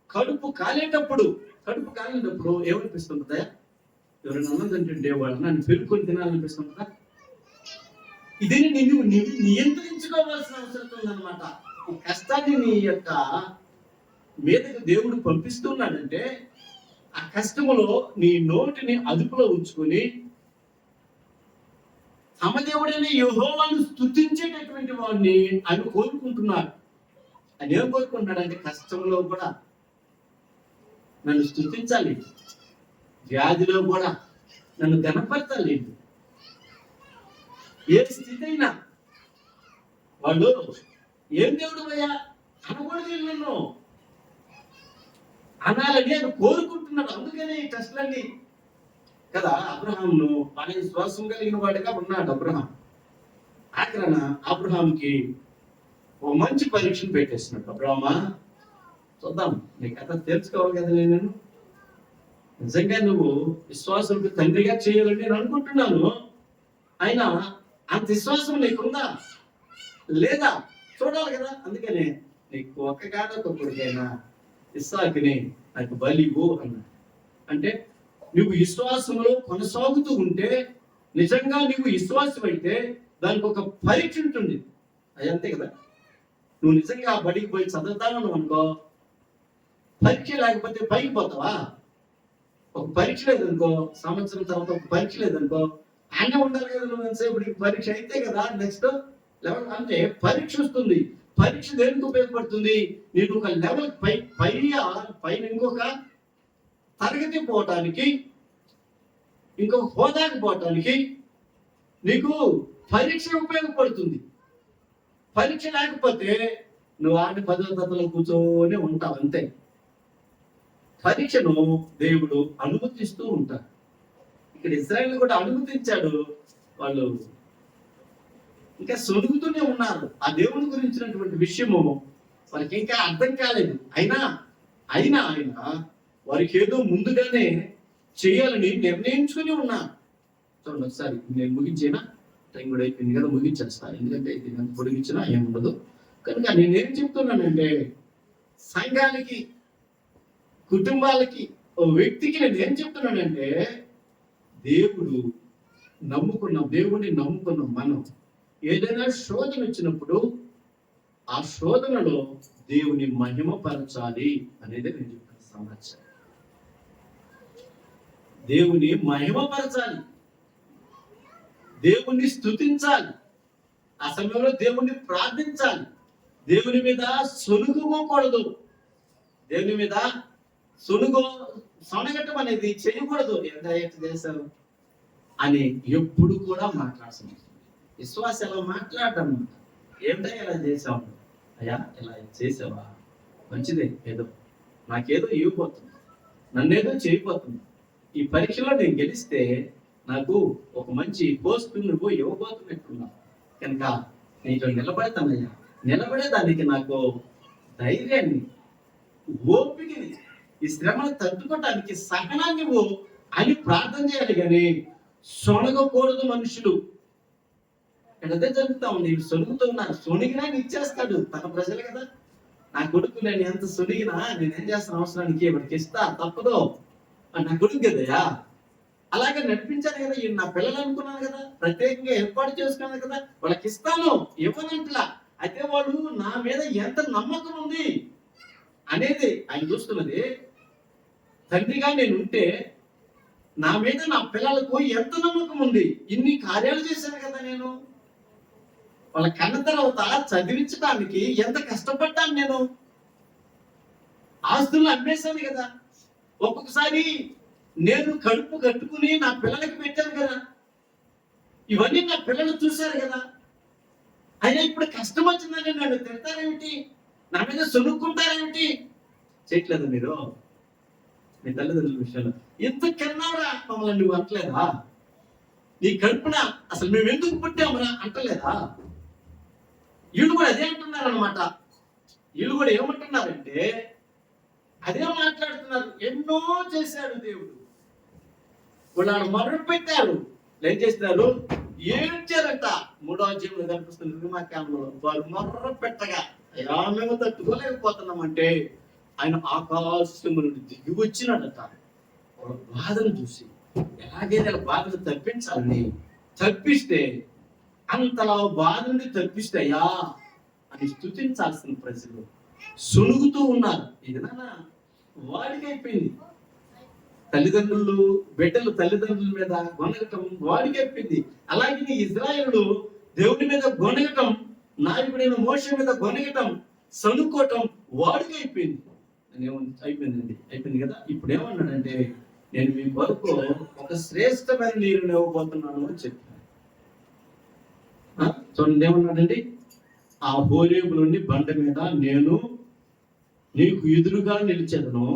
కడుపు కాలేటప్పుడు ఏమనిపిస్తుందా, ఎవరైనా అన్నదంటే వాళ్ళు నన్ను పెరుక్కొని తినాలనిపిస్తుందా, ఇది నిన్ను నియంత్రించుకోవాల్సిన అవసరం ఉందన్నమాట. ఈ కష్టాన్ని నీ యొక్క మీదకి దేవుడు పంపిస్తున్నాడంటే ఆ కష్టములో నీ నోటిని అదుపులో ఉంచుకొని తమ దేవుడైన యెహోవాను స్తుతించేటటువంటి వాడిని ఆయన కోరుకుంటున్నారు. ఆయన ఏం కోరుకుంటున్నాడంటే కష్టంలో కూడా నన్ను స్తుతించాలి, వ్యాధిలో కూడా నన్ను గణపరచాలి. ఏ స్థితి అయినా వాళ్ళు ఏం దేవుడు అయ్యా అనకూడదు, నన్ను అనాలని ఆయన కోరుకుంటున్నాడు. అందుకనే ఈ టెస్ట్లన్నీ కదా. అబ్రహాంను ఆయన విశ్వాసం కలిగిన వాడిగా ఉన్నాడు అబ్రహాం. ఆఖరణ అబ్రహాంకి ఓ మంచి పరీక్షను పెట్టేసినట్టు, అబ్రహమా చూద్దాం నీ కథ తెలుసుకోవాలి కదా, నేను నిజంగా నువ్వు విశ్వాసులకు తండ్రిగా చేయాలని నేను అనుకుంటున్నాను, అయినా అంత విశ్వాసం నీకుందా లేదా చూడాలి కదా. అందుకనే నీకు ఒక్కగానొక్క కొడుకైనా ఇస్సాకుని నాకు బలివు అన్నా. అంటే నువ్వు విశ్వాసంలో కొనసాగుతూ ఉంటే, నిజంగా నువ్వు విశ్వాసం అయితే దానికి ఒక పరీక్ష ఉంటుంది. అది అంతే కదా. నువ్వు నిజంగా ఆ బడికి పోయి చదువుతాను అనుకో, పరీక్ష లేకపోతే పైకి పోతావా? ఒక పరీక్ష లేదనుకో, సంవత్సరం తర్వాత ఒక పరీక్ష లేదనుకో, అన్నీ ఉండాలి కదా. నువ్వు ఎంతసేపు పరీక్ష అయితే కదా నెక్స్ట్ లెవెల్. అంటే పరీక్ష వస్తుంది. పరీక్ష దేనికి ఉపయోగపడుతుంది? నేను ఒక లెవెల్ పైన ఇంకొక తరగతి పోవటానికి, ఇంకొక హోదాకి పోవటానికి నీకు పరీక్ష ఉపయోగపడుతుంది. పరీక్ష లేకపోతే నువ్వు ఆడి 10వ తరగతిలో కూర్చొని ఉంటావు అంతే. పరీక్షను దేవుడు అనుమతిస్తూ ఉంటాడు. ఇక్కడ ఇశ్రాయేలు కూడా అనుమతించాడు. వాళ్ళు ఇంకా సొలుగుతూనే ఉన్నారు. ఆ దేవుని గురించినటువంటి విషయము వారికి ఇంకా అర్థం కాలేదు. అయినా ఆయన వారికి ఏదో ముందుగానే చేయాలని నిర్ణయించుకుని ఉన్నారు. చూడండి ఒకసారి, నేను ముగించేనా, టైం కూడా అయిపోయింది కదా, ముగించేస్తా. ఎందుకంటే నేను పొడిగించినా ఏముండదు కనుక నేనేం చెప్తున్నానంటే, సంఘానికి, కుటుంబాలకి, ఓ వ్యక్తికి నేను ఏం చెప్తున్నానంటే, దేవుడిని నమ్ముకున్న మనం ఏదైనా శోధన వచ్చినప్పుడు ఆ శోధనలో దేవుని మహిమపరచాలి అనేది నేను చెప్పిన సమాచారం. దేవుని మహిమపరచాలి, దేవుణ్ణి స్తుతించాలి, ఆ సమయంలో దేవుణ్ణి ప్రార్థించాలి. దేవుని మీద సొనుగుకోకూడదు, దేవుని మీద సొనగటం అనేది చేయకూడదు. ఎంత చేశారు అని ఎప్పుడు కూడా మాట్లాడుతున్నాం. విశ్వాసం ఎలా మాట్లాడటం, ఏమిటా ఇలా చేసావు, అయ్యా ఇలా చేసావా, మంచిదే, ఏదో నాకేదో ఇవ్వబోతుంది, నన్నేదో చేయబోతుంది, ఈ పరీక్షలో నేను గెలిస్తే నాకు ఒక మంచి పోస్ట్ నువ్వు ఇవ్వబోతున్నట్టున్నావు కనుక నేను నిలబడతానయ్యా, నిలబడేదానికి నాకు ధైర్యాన్ని, ఓపికని, ఈ శ్రమను తట్టుకోవటానికి సహనాన్ని అని ప్రార్థన చేయాలి. కానీ సొనగకూడదు మనుషులు. అదే జరుగుతా ఉంది. సొనుగుతూ ఉన్నారు. సొనిగినా ఇచ్చేస్తాడు, తన ప్రజలు కదా. నా కొడుకు నేను ఎంత సొనిగినా నేనేం చేస్తాను, అవసరానికి వాడికి ఇస్తా, తప్పదు. నా కొడుకు కదయా, అలాగే నడిపించాను కదా, నా పిల్లలు అనుకున్నాను కదా, ప్రత్యేకంగా ఏర్పాటు చేసుకున్నాను కదా, వాళ్ళకి ఇస్తాను, ఇవ్వనంట్లా. అయితే వాళ్ళు నా మీద ఎంత నమ్మకం ఉంది అనేది ఆయన చూస్తున్నది. తండ్రిగా నేను ఉంటే నా మీద నా పిల్లలకు ఎంత నమ్మకం ఉంది. ఇన్ని కార్యాలు చేశాను కదా నేను. వాళ్ళ కన్న తర్వాత చదివించడానికి ఎంత కష్టపడ్డాను నేను. ఆస్తులు అమ్మేశాను కదా. ఒక్కొక్కసారి నేను కడుపు కట్టుకుని నా పిల్లలకి పెట్టాను కదా. ఇవన్నీ నా పిల్లలు చూశారు కదా. అయినా ఇప్పుడు కష్టం వచ్చిందని నన్ను తిడతారేమిటి, నా మీద సొనుక్కుంటారేమిటి? చేయట్లేదు మీరు మీ తల్లిదండ్రుల విషయంలో. ఎంత కన్నావురా మమ్మల్ని నువ్వు అంటలేదా? నీ కడుపున అసలు మేము ఎందుకు పుట్టామరా అంటలేదా? వీళ్ళు కూడా అదే అంటున్నారు అనమాట. వీళ్ళు కూడా ఏమంటున్నారంటే అదే మాట్లాడుతున్నారు. ఎన్నో చేశాడు దేవుడు, వాళ్ళు మొర్ర పెట్టారు. ఏం చేస్తున్నారు? ఏడ్చారంట. 3వ అధ్యాయంలో కనిపిస్తుంది నిర్మాకాండంలో. వాళ్ళు మొర్ర పెట్టగా అయ్యా మేము తట్టుకోలేకపోతున్నామంటే ఆయన ఆకాశం నుండి దిగి వచ్చినాడట. వాళ్ళ బాధను చూసి ఎలాగైతే బాధను తప్పించాలని, తప్పిస్తే అంతలా బాధ నుండి తప్పిస్తే అయ్యా అని స్తుతించాల్సిన ప్రజలు సొనుగుతూ ఉన్నారు. ఇది నాన్న వాడికి అయిపోయింది. తల్లిదండ్రులు బిడ్డలు తల్లిదండ్రుల మీద గొనగటం వాడికి అయిపోయింది. అలాగే ఇజ్రాయేలు దేవుడి మీద గొనగటం, నాయకుడైన మోషే మీద గొనగటం, సనుక్కోవటం వాడికి అయిపోయింది. అయిపోయింది కదా. ఇప్పుడు ఏమన్నాడంటే నేను మీ కొరకు ఒక శ్రేష్టమైన నీరుని ఇవ్వబోతున్నాను అని చెప్పాను. చూడండి ఏమన్నాడండి, ఆ హోరేబు నుండి బండ మీద నేను నీకు ఎదురుగా నిలిచెదను,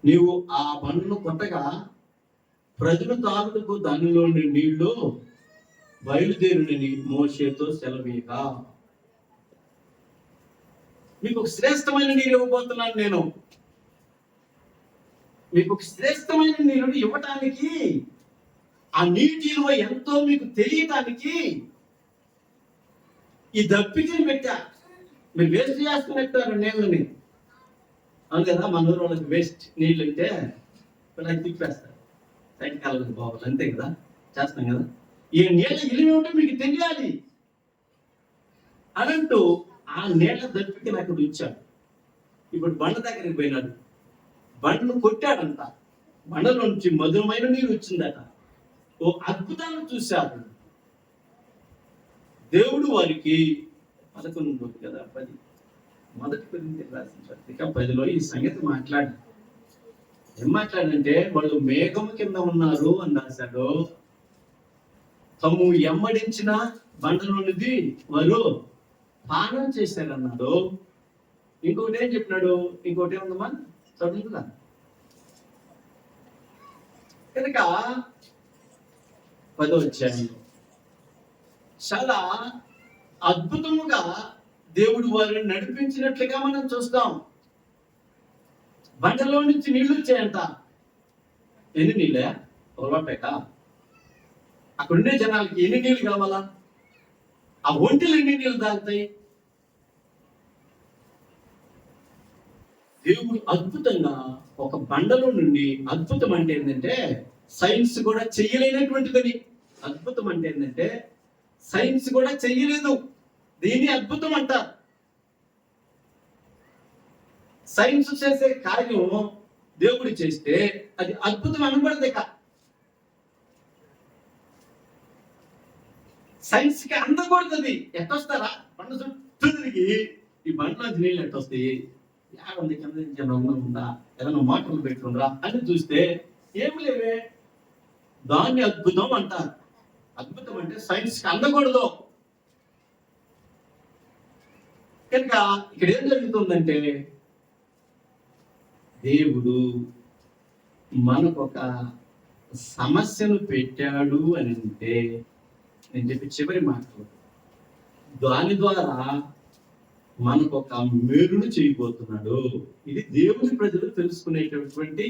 నీవు ఆ బండను కొట్టగా ప్రజలు తాగుటకు దానిలోని నీళ్లు బయలుదేరుని మోషేతో సెలవీయగా. మీకు ఒక శ్రేష్టమైన నీరు ఇవ్వబోతున్నాను నేను. మీకు ఒక శ్రేష్టమైన నీరుని ఇవ్వటానికి, ఆ నీటిలో ఎంతో మీకు తెలియటానికి ఈ దప్పికని పెట్టా. మీరు వేస్ట్ చేస్తున్నట్టారు నీళ్ళని. అవును కదా, మన ఊరు వాళ్ళకి వేస్ట్ నీళ్ళు అంటే పిల్లలకి తిప్పేస్తారు, సైకిల్ బాబులు అంతే కదా, చేస్తాం కదా. ఈ నీళ్ళ ఇల్లు ఉంటే మీకు తెలియాలి అనంటూ ఆ నీళ్ళ దప్పికని అక్కడ ఉంచాడు. ఇప్పుడు బండ దగ్గరికి పోయినాడు, బండను కొట్టాడంట, బండలో నుంచి మధురమైన నీరు వచ్చిందట. ఓ అద్భుతాన్ని చూశాడు దేవుడు. వారికి 11 కదా 10 మొదటి కొరింథీయులకు రాసిన పత్రిక 10లో ఈ సంగతి మాట్లాడు. ఏం మాట్లాడంటే వాళ్ళు మేఘం కింద ఉన్నారు అని రాశాడు. తాము ఎమ్మడించిన బండలోనిది వారు పానం చేశారన్నాడు. ఇంకొకటి ఏం చెప్పినాడు? ఇంకోటి ఏముందమ్మా చదువుతుందా? కనుక 10వ అధ్యాయంలో చాలా అద్భుతముగా దేవుడు వారిని నడిపించినట్లుగా మనం చూస్తాం. బండలో నుంచి నీళ్లు వచ్చాయంట. ఎన్ని నీళ్ళే? పొలవాపేట. అక్కడుండే జనాలకి ఎన్ని నీళ్ళు కావాలా? ఆ ఒంటిలు ఎన్ని నీళ్ళు తాగుతాయి? దేవుడు అద్భుతంగా ఒక బండలో నుండి, అద్భుతం అంటే ఏంటంటే సైన్స్ కూడా చెయ్యలేనటువంటిదని. అద్భుతం అంటే ఏంటంటే సైన్స్ కూడా చెయ్యలేదు, దీన్ని అద్భుతం అంటారు. సైన్స్ చేసే కార్యం దేవుడు చేస్తే అది అద్భుతం అనబడదు. ఇక సైన్స్ కి అందకూడదు. అది ఎట్టొస్తారా? బండ చుట్టూ తిరిగి ఈ బండలోంచి నీళ్ళు ఎట్టొస్తాయి, యాడుంది కింద నుంచి ఉందా, ఏదైనా మోటార్లు పెట్టుకుండ్రా అని చూస్తే ఏమి లేవే. దాన్ని అద్భుతం అంటారు. అద్భుతం అంటే సైన్స్ కి అందకూడదు. కనుక ఇక్కడ ఏం జరుగుతుందంటే దేవుడు మనకు ఒక సమస్యను పెట్టాడు అని అంటే, నేను చెప్పి చివరి మాటలు, దాని ద్వారా మనకు ఒక మేలును చేయబోతున్నాడు. ఇది దేవుని ప్రజలు తెలుసుకునేటటువంటి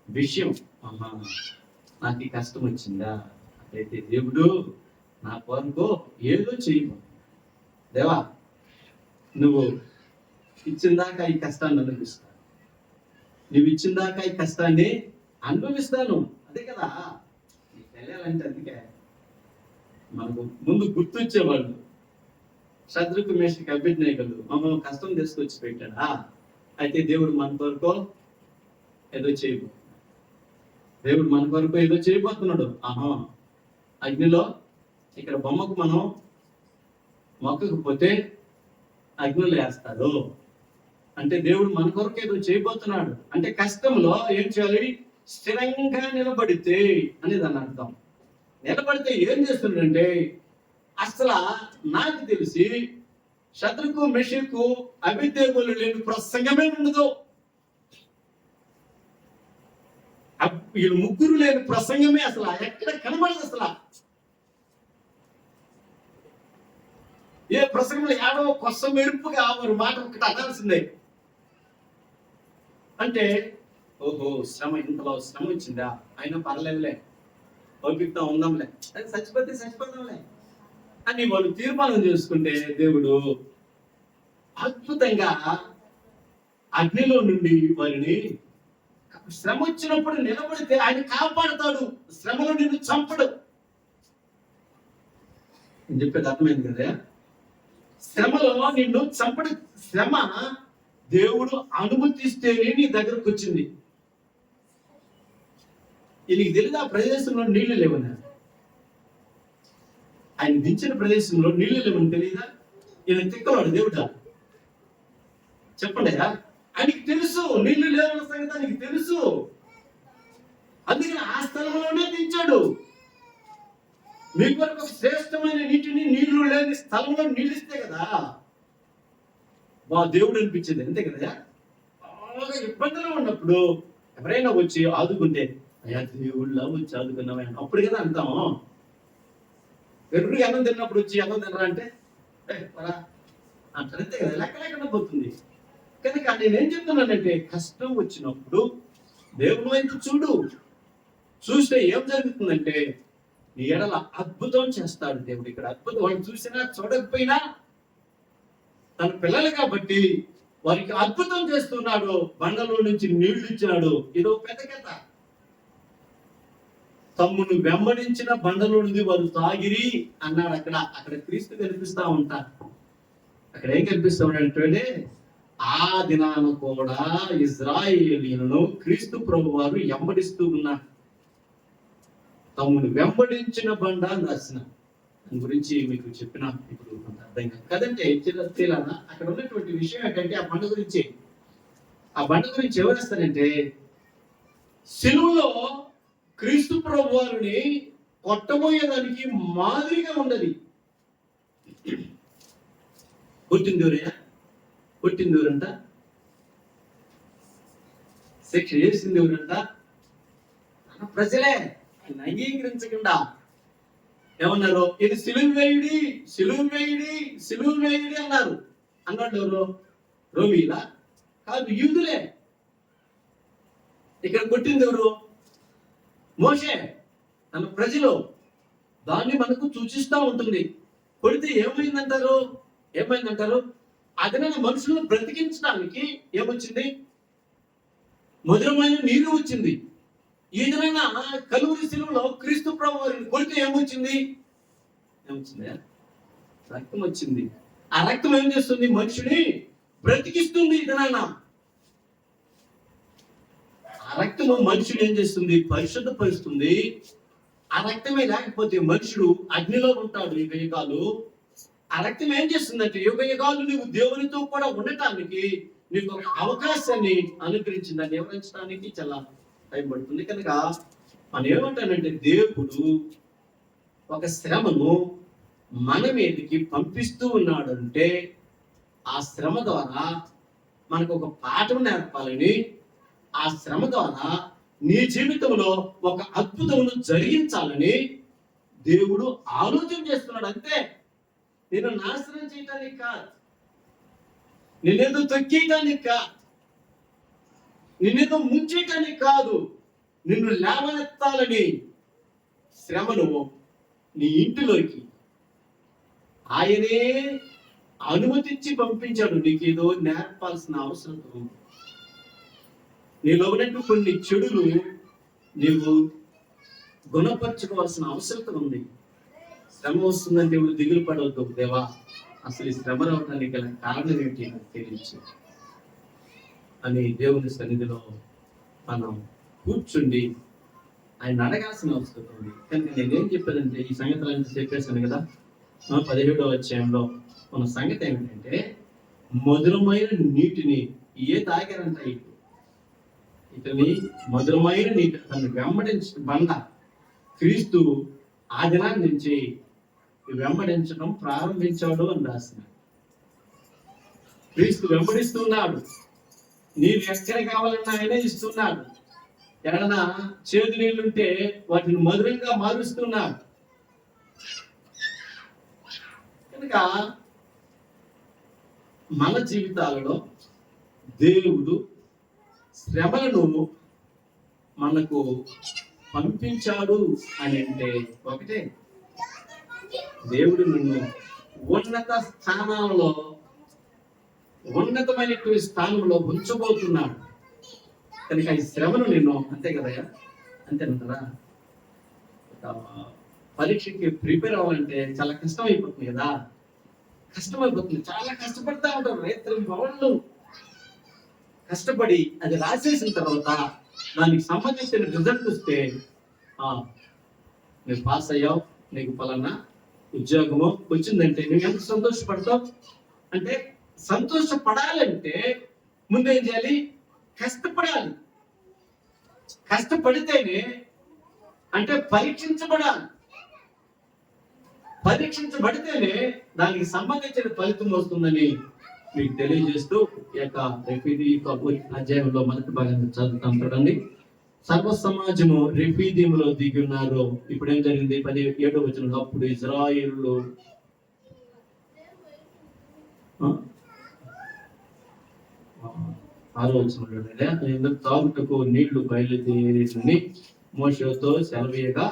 విషయం. నాకు ఈ కష్టం వచ్చిందా, అయితే దేవుడు నా కొరకు ఏదో చేయము. దేవా, నువ్వు ఇచ్చిందాకా ఈ కష్టాన్ని అనుభవిస్తాను, నువ్వు ఇచ్చిందాకా ఈ కష్టాన్ని అనుభవిస్తాను. అదే కదా తెలియాలంటే. అందుకే మనకు ముందు గుర్తొచ్చేవాళ్ళు శత్రుకు మేషకి అభిజ్ఞాయకులు మమ్మల్ని కష్టం తీసుకొచ్చి పెట్టాడా, అయితే దేవుడు మన కొరకు ఏదో చేయబోతున్నాడు. దేవుడు మన కొరకు ఏదో చేయబోతున్నాడు. అగ్నిలో ఇక్కడ బొమ్మకు మనం మొక్కకపోతే అగ్నిలో వేస్తాడు అంటే దేవుడు మన కొరకు ఏదో చేయబోతున్నాడు. అంటే కష్టంలో ఏం చేయాలి? స్థిరంగా నిలబడితే అనేది అని అర్థం. నిలబడితే ఏం చేస్తున్నాడంటే, అసలు నాకు తెలిసి శత్రుకు మెషకు అభిదేవులు లేని ప్రసంగమే ఉండదు. వీళ్ళు ముగ్గురు లేని ప్రసంగమే అసలు ఎక్కడ కనబడదు. అసలు ఏ ప్రసంగంలో ఏడో కొత్త మెరుపుగా ఒక మాట ఒకటి అనాల్సిందే. అంటే ఓహో శ్రమ, ఇంతలో శ్రమ వచ్చిందా, అయినా పర్లేదులే, ఓపికతో ఉందాంలే, అది చచ్చిపోదాంలే అని వాళ్ళు తీర్మానం చేసుకుంటే దేవుడు అద్భుతంగా అగ్నిలో నుండి వారిని, శ్రమ వచ్చినప్పుడు నిలబడితే ఆయన కాపాడుతాడు, శ్రమలో నిన్ను చంపడు. నేను చెప్పేది అర్థమైంది కదా? శ్రమలో నిన్ను చంపడు. శ్రమ దేవుడు అనుమతిస్తేనే నీ దగ్గరకు వచ్చింది. నీకు తెలియదు ఆ ప్రదేశంలో నీళ్లు లేవని, ఆయన దించిన ప్రదేశంలో నీళ్లు లేవని తెలియదా? ఈయన తిక్కవాడు దేవుడా, చెప్పండి. ఆయనకి తెలుసు నీళ్లు లేవన్న సంగతి ఆయనకి తెలుసు. అందుకని ఆ స్థలంలోనే దించాడు. మీ కొరకు శ్రేష్టమైన నీటిని నీళ్లు లేని స్థలంలో నీళ్ళిస్తే కదా దేవుడు అనిపించేది. అంతే కదా? బాగా ఇబ్బందిలో ఉన్నప్పుడు ఎవరైనా వచ్చి ఆదుకుంటే, అయ్యా దేవుళ్ళ వచ్చి ఆదుకున్నావా, అప్పుడు కదా అంటాము. ఎరుడు అన్నం తిన్నప్పుడు వచ్చి అన్నం తినరా అంటే అంటారు. అంతే కదా? లెక్క లేకుండా పోతుంది. కనుక నేనేం చెప్తున్నానంటే, కష్టం వచ్చినప్పుడు దేవుడు వైపు చూస్తే ఏం జరుగుతుందంటే, నీ ఎడల అద్భుతం చేస్తాడు దేవుడు. ఇక్కడ అద్భుతం వాళ్ళు చూసినా చూడకపోయినా తన పిల్లలు కాబట్టి వారికి అద్భుతం చేస్తున్నాడు. బండలో నుంచి నీళ్లు ఇచ్చాడు. ఇదో పెద్ద కథ. తమ్మును వెంబడించిన బండలో నుండి వారు తాగిరి అన్నాడు. అక్కడ క్రీస్తు కనిపిస్తా ఉంటారు. అక్కడ ఏం కనిపిస్తా ఉన్నాడంటే, ఆ దినాన కూడా ఇజ్రాయేలీయులను క్రీస్తు ప్రభు వారు వెంబడిస్తూ ఉన్నారు. తమ్మును వెంబడించిన బండ అని రాసిన దాని గురించి మీకు చెప్పిన ఇప్పుడు అర్థం కాదు కదంటే. అక్కడ ఉన్నటువంటి విషయం ఏంటంటే, ఆ బండ గురించి ఎవరేస్తారంటే, సిలువలో క్రీస్తు ప్రభు వారిని కొట్టబోయేదానికి మాదిరిగా ఉన్నది. పుట్టిందూరంట, శిక్ష చేసింది ఎవరంట? ప్రజలే అంగీకరించకుండా ఏమన్నారు? ఇది సిలువ వేయుడి అన్నారు. అన్నాడు ఎవరు? రోమీలా కాదు, యూదులే. ఇక్కడ కొట్టింది ఎవరు? మోషే. తన ప్రజలు దాన్ని మనకు సూచిస్తూ ఉంటుంది. కొడితే ఏమైందంటారు? అదన మనుషులను బ్రతికించడానికి ఏమొచ్చింది? మధురమైన నీరు వచ్చింది. ఈ విధమైన కలువరి శిలువలో క్రీస్తు ప్రభు వారిని కొడితే ఏమొచ్చింది? రక్తం వచ్చింది. ఆ రక్తం ఏం చేస్తుంది? మనిషిని బ్రతికిస్తుంది. ఇదనైనా ఆ రక్తము మనుషుడు ఏం చేస్తుంది? పరిశుద్ధపరుస్తుంది. ఆ రక్తమే లేకపోతే మనుషుడు అగ్నిలో ఉంటాడు యుగయుగాలు. ఆ రక్తం ఏం చేస్తుందంటే, యుగయుగాలు నువ్వు దేవునితో కూడా ఉండటానికి నీకు ఒక అవకాశాన్ని అనుగ్రహించింది. దాన్ని వివరించడానికి చాలా టైం పడుతుంది. కనుక మనం ఏమంటానంటే, దేవుడు ఒక శ్రమను మన మీదకి పంపిస్తూ ఉన్నాడు అంటే, ఆ శ్రమ ద్వారా మనకు ఒక పాఠం నేర్పాలని, ఆ శ్రమ ద్వారా నీ జీవితంలో ఒక అద్భుతమును జరిగించాలని దేవుడు ఆలోచన చేస్తున్నాడు. అంతే. నేను నాశనం చేయటానికి కాదు, నిన్నేదో తొక్కేయటానికి కాదు, నిన్నేదో ముంచేయటానికి కాదు, నిన్ను లేవనెత్తాలని, శ్రమను నీ ఇంటిలోకి ఆయనే అనుమతించి పంపించాడు. నీకు ఏదో నేర్పాల్సిన అవసరం ఉంది. నీలో ఉన్నట్టు కొన్ని చెడులు నీవు గుణపరచుకోవాల్సిన అవసరం ఉంది. శ్రమ వస్తుందని దేవుడు దిగులు పడవద్దు. దేవా, అసలు ఈ శ్రమ రావడానికి గల కారణం ఏంటి నాకు తెలియచ్చు అని దేవుని సన్నిధిలో మనం కూర్చుండి ఆయన అడగాల్సిన అవసరం ఉంది. కనుక నేనేం చెప్పానంటే, ఈ సంగతులన్నీ చెప్పేశాను కదా. 17వ అధ్యాయంలో మన సంగతి ఏమిటంటే, మధురమైన నీటిని తాగారంట. ఇతని మధురమైన నీటి తను వెంబడించిన బండ క్రీస్తు ఆ దినాన్ని నుంచి వెంబడించడం ప్రారంభించాడు అని రాసినాడు. క్రీస్తు వెంబడిస్తున్నాడు. నీరు ఎక్కడ కావాలన్నా ఆయన ఇస్తున్నాడు. ఎక్కడన్నా చేదు నీళ్లుంటే వాటిని మధురంగా మారుస్తున్నాడు. కనుక మన జీవితాలలో దేవుడు శ్రమలను మనకు పంపించాడు అని అంటే ఒకటే, దేవుడు నిన్ను ఉన్నత స్థానాలలో ఉన్నతమైనటువంటి స్థానంలో ఉంచబోతున్నాడు. కనుక ఈ శ్రమను నేను అంతే కదయ్యా, అంతేనంటారా? పరీక్షకి ప్రిపేర్ అవ్వాలంటే చాలా కష్టం అయిపోతుంది కదా. కష్టమైపోతుంది, చాలా కష్టపడతా ఉంటారు రైతులు వాళ్ళు. కష్టపడి అది రాసేసిన తర్వాత దానికి సంబంధించిన రిజల్ట్ వస్తే నువ్వు పాస్ అయ్యావు, నీకు పలానా ఉద్యోగము వచ్చిందంటే నువ్వు ఎంత సంతోషపడతావు? అంటే సంతోషపడాలంటే ముందేం చేయాలి? కష్టపడాలి. కష్టపడితేనే అంటే పరీక్షించబడాలి. పరీక్షించబడితేనే దానికి సంబంధించిన ఫలితం వస్తుందని మీకు తెలియజేస్తూ ఈ యొక్క అధ్యాయంలో మొదటి భాగాన్ని చదువుతాం. చూడండి. సర్వ సమాజము రెఫీదీములో దిగి ఉన్నారు. ఇప్పుడు ఏం జరిగింది? 17వ వచనంలో, అప్పుడు ఇజ్రాయేలు 6వ వచనంలో, తాగుటకు నీళ్లు బయలుదేరి మోషేతో సెలవీయగా,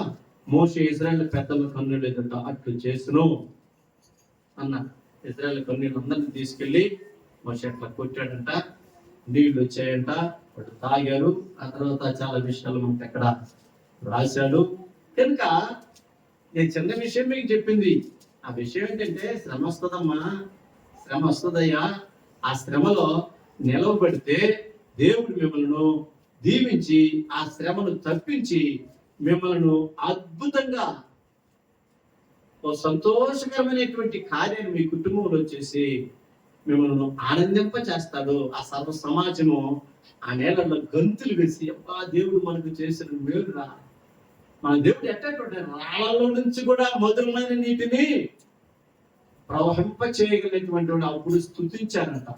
మోషే ఇజ్రాయేల్ పెద్దల కన్నులు ఎదుట అట్లు చేసును అన్న. ఇజ్రాయేల్ కన్నులు అందరిని తీసుకెళ్లి మోషే అట్లా కొట్టాడంట, నీళ్లు వచ్చాయంట, వాడు తాగారు. ఆ తర్వాత చాలా విషయాలు మనకి అక్కడ రాశాడు. కనుక నేను చిన్న విషయం మీకు చెప్పింది. ఆ విషయం ఏంటంటే, శ్రమ వస్తుందమ్మా, శ్రమ వస్తుందయ్యా. ఆ శ్రమలో నిలవబడితే దేవుడు మిమ్మల్ని దీవించి ఆ శ్రమను తప్పించి మిమ్మల్ని అద్భుతంగా ఓ సంతోషకరమైనటువంటి కార్యాన్ని మీ కుటుంబంలో చేసి మిమ్మల్ని ఆనందింప చేస్తాడు. ఆ సర్వ సమాజము ఆ నేలలో గంతులు వేసి, అబ్బా దేవుడు మనకు చేసిన మేలురా. మన దేవుడు ఎట్టంటే రాళ్ళలో నుంచి కూడా మధురమైన నీటిని ప్రవహింప చేయగలిగినటువంటి వాడు. అప్పుడు స్తుతించారంట.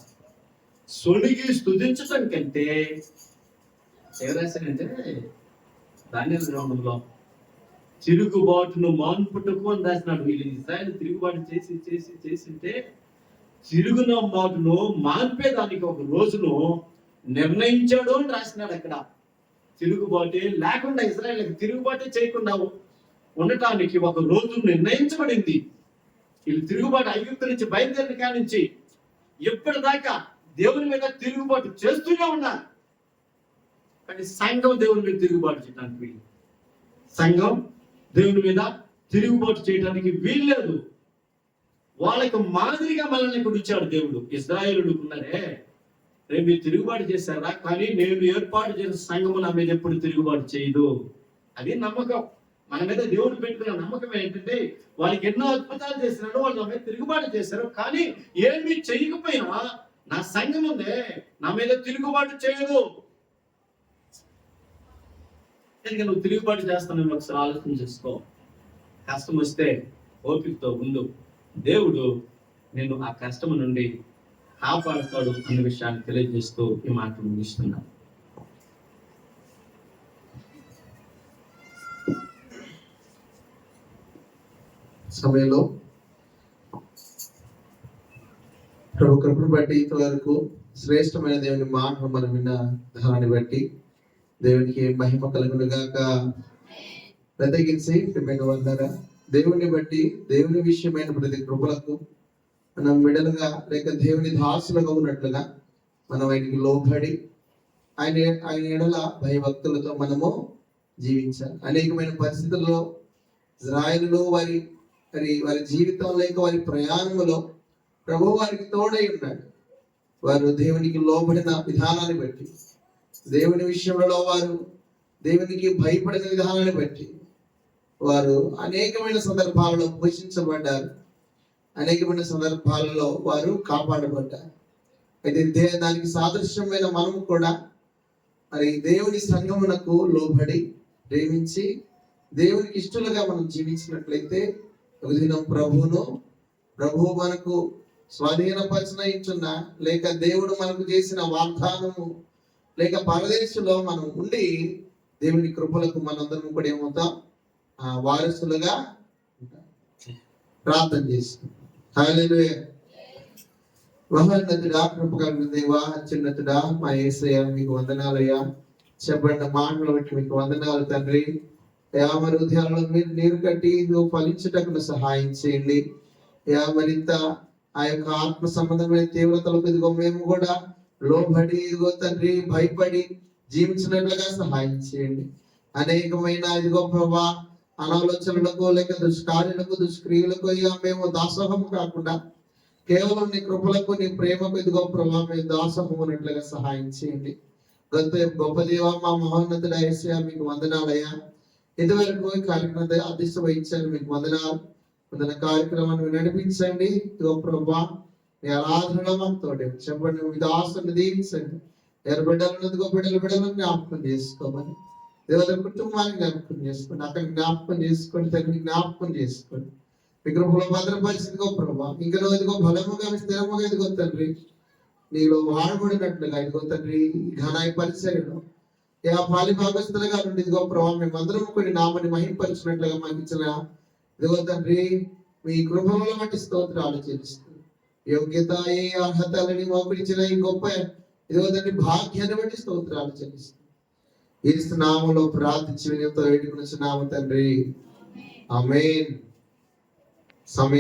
సొనిగి స్తుతించటం కంటే ఏరాశారంటే దానియేలు గ్రంథంలో తిరుగుబాటును మాన్పుటకు అని రాసినాడు. వీళ్ళు ఇశ్రాయేలు తిరుగుబాటు చేసి చేసి చేసింటే తిరుగున మాటను మాన్పేదానికి ఒక రోజును నిర్ణయించాడు అని రాసినాడు. అక్కడ తిరుగుబాటే లేకుండా, ఇశ్రాయేలుకి తిరుగుబాటే చేయకుండా ఉండటానికి ఒక రోజు నిర్ణయించబడింది. వీళ్ళు తిరుగుబాటు ఐగుప్తు నుంచి బయలుదేరిన కాడి నుంచి ఎప్పటిదాకా దేవుని మీద తిరుగుబాటు చేస్తూనే ఉన్నారు. కానీ సంఘం దేవుని మీద తిరుగుబాటు చేయడానికి వీలు, సంఘం దేవుని మీద తిరుగుబాటు చేయడానికి వీల్లేదు. వాళ్ళకి మాదిరిగా మనల్ని ఇక్కడ ఇచ్చాడు దేవుడు. ఇశ్రాయేలుడు ఉన్నారే, రేపు మీరు తిరుగుబాటు చేశారా, కానీ నేను ఏర్పాటు చేసిన సంఘము నా మీద ఎప్పుడు తిరుగుబాటు చేయదు. అది నమ్మకం. మన మీద దేవుడు పెట్టుకున్న నమ్మకం ఏంటంటే, వాళ్ళకి ఎన్నో అద్భుతాలు చేసినాడు, వాళ్ళు నా మీద తిరుగుబాటు చేశారు, కానీ ఏమి చేయకపోయినా నా సంఘం ఉందే, నా మీద తిరుగుబాటు చేయదు. ఎందుకంటే నువ్వు తిరుగుబాటు చేస్తానని ఒకసారి ఆలోచన చేసుకో. కష్టం వస్తే ఓపికతో ఉండు. దేవుడు నేను ఆ కష్టం నుండి కాపాడుతాడు అనే విషయాన్ని తెలియజేస్తూ ఈ మాటలు ముగిస్తున్నాను. సమయంలో ప్రభు కృపను బట్టి ఇంతవరకు శ్రేష్టమైన దేవుని మాటను మనం విన్న దాన్ని బట్టి దేవునికి మహిమ కలుగును గాక. ప్రత్యేకించి ప్రియమైన వాళ్ళారా, దేవుని బట్టి దేవుని విషయమైన ప్రతి కృపలకు మనం విడలుగా లేక దేవుని దాసులుగా ఉన్నట్లుగా మనం ఆయనకి లోబడి ఆయన ఆయన ఎడల భయభక్తులతో మనము జీవించాలి. అనేకమైన పరిస్థితుల్లో ఇజ్రాయేలులో వారి జీవితం లేక వారి ప్రయాణంలో ప్రభు వారికి తోడై ఉన్నాడు. వారు దేవునికి లోబడిన విధానాన్ని బట్టి, దేవుని విషయంలో వారు దేవునికి భయపడిన విధానాన్ని బట్టి వారు అనేకమైన సందర్భాలలో పోషించబడ్డారు. అనేకమైన సందర్భాలలో వారు కాపాడబడ్డారు. అయితే దానికి సాదృశ్యమైన మనము కూడా మరి దేవుని సంఘమునకు లోబడి ప్రేమించి దేవునికి ఇష్టలుగా మనం జీవించినట్లయితే ఒక దినం ప్రభువు మనకు స్వాధీనపరచన ఇచ్చున్న లేక దేవుడు మనకు చేసిన వాగ్దానము లేక పరదేశంలో మనం ఉండి దేవుని కృపలకు మనందరం కూడా ఏమవుతాం, వారసులుగా ఉంటాం. ప్రార్థన చేస్తాం. హల్లెలూయా. మహోన్నతుడా, కృపగల దేవా, అత్యున్నతుడా, మా యేసయ్య మీకు వందనాలయ్యా. చెప్పండి మాటలు బట్టి మీకు వందనాలు తండ్రి. మరి హృదయాలలో మీరు నీరు కట్టి నువ్వు ఫలించటకు సహాయం చేయండి. మరింత ఆ యొక్క ఆత్మ సంబంధమైన తీవ్రతలకు ఇదిగో మేము కూడా లోబడి ఇదిగో తండ్రి భయపడి జీవించినట్లుగా సహాయం చేయండి. అనేకమైన ఇదిగో ప్రభా అనాలోచనలకు లేక దుష్కార్యులకు దుష్క్రియలకు మేము దాసోహం కాకుండా కేవలం నీ కృపలకు నీ ప్రేమకు ఇదిగో ప్రభా మేము దాసోహం ఉన్నట్లుగా సహాయం చేయండి. గొప్ప దేవ మా మహోన్నతుడ యేసయ్య మీకు వందనాలయ్యా. ఇదివరకు ఈ కార్యక్రమం అధ్యక్షత వహించాను, మీకు వందనాలు. కార్యక్రమాన్ని నడిపించండి ఇదిగో ప్రభా. మీ ఆరాధనలో మాతో చెప్పండి, మీ దాసుని దీవించండి. బిడ్డలను జ్ఞాపకం చేసుకోమని దేవత కుటుంబాన్ని జ్ఞాపకం చేసుకోండి. అక్కడ జ్ఞాపకం చేసుకోండి, తగిన జ్ఞాపకం చేసుకోండి. మీ కృపలో భద్రపరిస్థితిగో ప్రభా. ఇంకా ఇదిగో బలముగా స్థిరముగా ఇదిగో తండ్రి నీలో వాడబడినట్లుగా ఇదిగో తండ్రి ఘనాయి పరిచర్యలో పాలి భాగస్తులుగా నుండి ఇదిగో ప్రభావ మేమందరం కొన్ని నామని మహింపరిచినట్లుగా మాకు ఇచ్చిన ఇదిగో తండ్రి మీ కృపలో వంటి స్తోత్రాలు చెల్లిస్తుంది. యోగ్యత ఏ అర్హతలని మాకు ఇచ్చిన ఈ గొప్ప ఇదిగో తండ్రి భాగ్యాన్ని బట్టి స్తోత్రాలు చెల్లిస్తుంది. యేసు నామములో ప్రార్థించి వినయంతో వేడుకొనుచున్నాము తండ్రి. ఆమేన్. సమయం